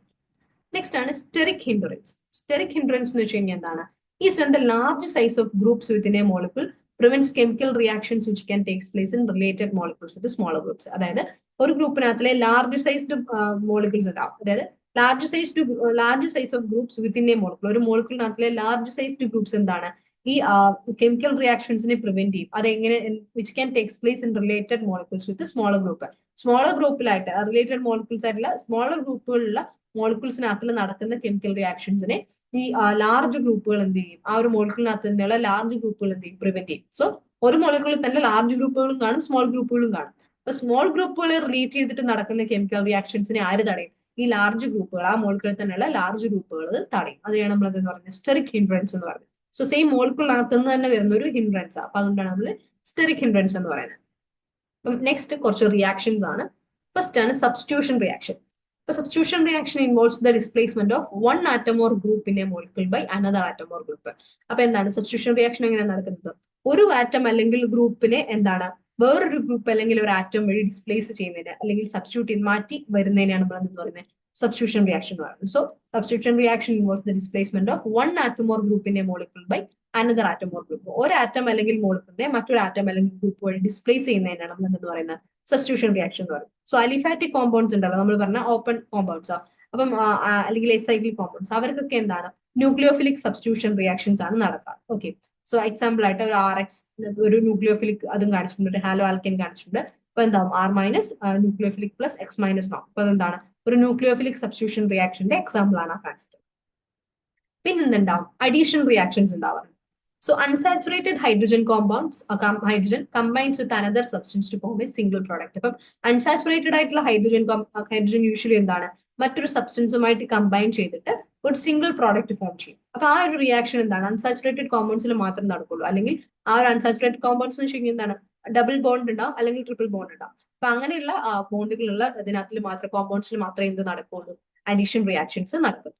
നെക്സ്റ്റ് ആണ് സ്റ്റെറിക് ഹിൻഡറൻസ്. സ്റ്റെറിക് ഹിൻഡറൻസ് എന്ന് വെച്ച് കഴിഞ്ഞാൽ എന്താണ്, is when the large size of groups within A molecule prevents chemical reactions which can takes place in related molecules with smaller groups. അതായത് ഒരു ഗ്രൂപ്പിനകത്തിലെ ലാർജ് സൈസ്ഡ് മോളിക്യൂൾസ് ഉണ്ടാവും, അതായത് large size of groups within A molecule, ഒരു മോളിക്യൂളിനകത്തിലെ large sized groups എന്താണ് ഈ chemical റിയാക്ഷൻസിനെ prevent ചെയ്യും. അതെങ്ങനെ, which can takes place in related molecules with smaller group. Smaller ഗ്രൂപ്പിലായിട്ട് റിലേറ്റഡ് മോളിക്യൂൾസ് ആയിട്ടുള്ള സ്മോളർ ഗ്രൂപ്പുകളിലുള്ള മോളിക്യൂൾസിനകത്തിൽ നടക്കുന്ന കെമിക്കൽ റിയാക്ഷൻസിനെ ഈ ലാർജ് ഗ്രൂപ്പുകൾ എന്ത് ചെയ്യും, ആ ഒരു മോളിക്യൂളിനകത്ത് തന്നെയുള്ള ലാർജ് ഗ്രൂപ്പുകൾ എന്ത് ചെയ്യും, പ്രിവെന്റ് ചെയ്യും. സോ ഒരു മോളിക്യൂളിൽ തന്നെ ലാർജ് ഗ്രൂപ്പുകളും കാണും, സ്മോൾ ഗ്രൂപ്പുകളും കാണും. അപ്പൊ സ്മോൾ ഗ്രൂപ്പുകളെ റിലേറ്റ് ചെയ്തിട്ട് നടക്കുന്ന കെമിക്കൽ റിയാക്ഷൻസിനെ ആര് തടയും, ഈ ലാർജ് ഗ്രൂപ്പുകൾ, ആ മോളിക്യൂളിൽ തന്നെയുള്ള ലാർജ് ഗ്രൂപ്പുകൾ തടയും. അതാണ് നമ്മൾ എന്ന് പറയുന്നത് സ്റ്റെറിക് ഹിൻഡ്രൻസ് എന്ന് പറയുന്നത്. സോ സെയിം മോളിക്യൂളിനകത്ത് നിന്ന് തന്നെ വരുന്ന ഒരു ഹിൻഡ്രൻസ്. അപ്പൊ അതുകൊണ്ടാണ് നമ്മൾ സ്റ്റെറിക് ഹിൻഡ്രൻസ് എന്ന് പറയുന്നത്. അപ്പം നെക്സ്റ്റ് കുറച്ച് റിയാക്ഷൻസ് ആണ്. ഫസ്റ്റ് ആണ് substitution reaction. Substitution reaction involves the displacement of one atom or group in a molecule by another atom or group. അപ്പൊ എന്താണ് സബ്സ്റ്റിറ്റ്യൂഷൻ റിയാക്ഷൻ എങ്ങനെ നടക്കുന്നത്, ഒരു ആറ്റം അല്ലെങ്കിൽ ഗ്രൂപ്പിനെ എന്താണ് വേറൊരു ഗ്രൂപ്പ് അല്ലെങ്കിൽ ഒരു ആറ്റം വഴി ഡിസ്പ്ലേസ് ചെയ്യുന്നതിന് അല്ലെങ്കിൽ സബ്സ്റ്റിറ്റ്യൂട്ട് ചെയ്ത് മാറ്റി വരുന്നതിനാണ് നമ്മൾ എന്ന് പറയുന്നത് സബ്സ്റ്റിറ്റ്യൂഷൻ റിയാക്ഷൻ എന്ന് പറയുന്നത്. So substitution reaction involves the displacement of one atom or ഗ്രൂപ്പിന്റെ molecule by another atom or group. ഒരു ആറ്റം അല്ലെങ്കിൽ മോളിക്യൂളിനെ മറ്റൊരു ആറ്റം അല്ലെങ്കിൽ ഗ്രൂപ്പ് വഴി ഡിസ്പ്ലേസ് ചെയ്യുന്നതിനാണ് നമ്മൾ എന്ന് പറയുന്നത് സബ്സ്റ്റിറ്റ്യൂഷൻ റിയാക്ഷൻ എന്ന് പറയുന്നത്. സോ അലിഫാറ്റിക് കോമ്പൗണ്ട്സ് ഉണ്ടല്ലോ, നമ്മൾ പറഞ്ഞ ഓപ്പൺ കോമ്പൗണ്ട്സ് അപ്പം അല്ലെങ്കിൽ എസൈക്ലിക് കോമ്പൗണ്ട്സ്, അവർക്കൊക്കെ എന്താണ് ന്യൂക്ലിയോഫിലിക് സബ്സ്റ്റിറ്റ്യൂഷൻ റിയാക്ഷൻസ് ആണ് നടക്കുക. ഓക്കെ, സോ എക്സാമ്പിൾ ആയിട്ട് ഒരു RX ഒരു ന്യൂക്ലിയോഫിലിക് അതും കാണിച്ചിട്ടുണ്ട്, ഒരു ഹാലോ ആൽക്കൻ കാണിച്ചിട്ടുണ്ട്. അപ്പൊ എന്താവും R minus nucleophilic plus X minus നോം. അപ്പൊ എന്താണ് ഒരു ന്യൂക്ലിയോഫിലിക് സബ്സ്റ്റിറ്റ്യൂഷൻ റിയാക്ഷന്റെ എക്സാമ്പിൾ ആണ് കാണിച്ചിട്ടുള്ളത്. പിന്നെ എന്തുണ്ടാവും, അഡീഷൻ റിയാക്ഷൻസ് ഉണ്ടാവാറുണ്ട്. So unsaturated hydrogen compounds hydrogen combines with another substance to form a single product. അപ്പം അൺസാച്ചുറേറ്റഡ് ആയിട്ടുള്ള ഹൈഡ്രജൻ യൂഷ്വലി എന്താണ് മറ്റൊരു സബ്സ്റ്റൻസുമായിട്ട് കമ്പൈൻ ചെയ്തിട്ട് ഒരു സിംഗിൾ പ്രോഡക്റ്റ് ഫോം ചെയ്യും. അപ്പൊ ആ ഒരു റിയാക്ഷൻ എന്താണ് അൺസാച്ചുറേറ്റഡ് കോമ്പൗണ്ട്സിൽ മാത്രം നടക്കുള്ളൂ. അല്ലെങ്കിൽ ആ ഒരു അൺസാച്ചുറേറ്റഡ് കോമ്പൗണ്ട്സ് എന്ന് വെച്ചാൽ എന്താണ് ഡബിൾ ബോണ്ട് ഉണ്ടാവും അല്ലെങ്കിൽ ട്രിപ്പിൾ ബോണ്ട് ഉണ്ടാവും. അപ്പൊ അങ്ങനെയുള്ള ബോണ്ടുകളുള്ള ഇതിനകത്തിൽ മാത്രം കോമ്പൗണ്ട്സിൽ മാത്രമേ എന്ത് നടക്കുള്ളൂ, അഡീഷൻ റിയാക്ഷൻസ് നടക്കും.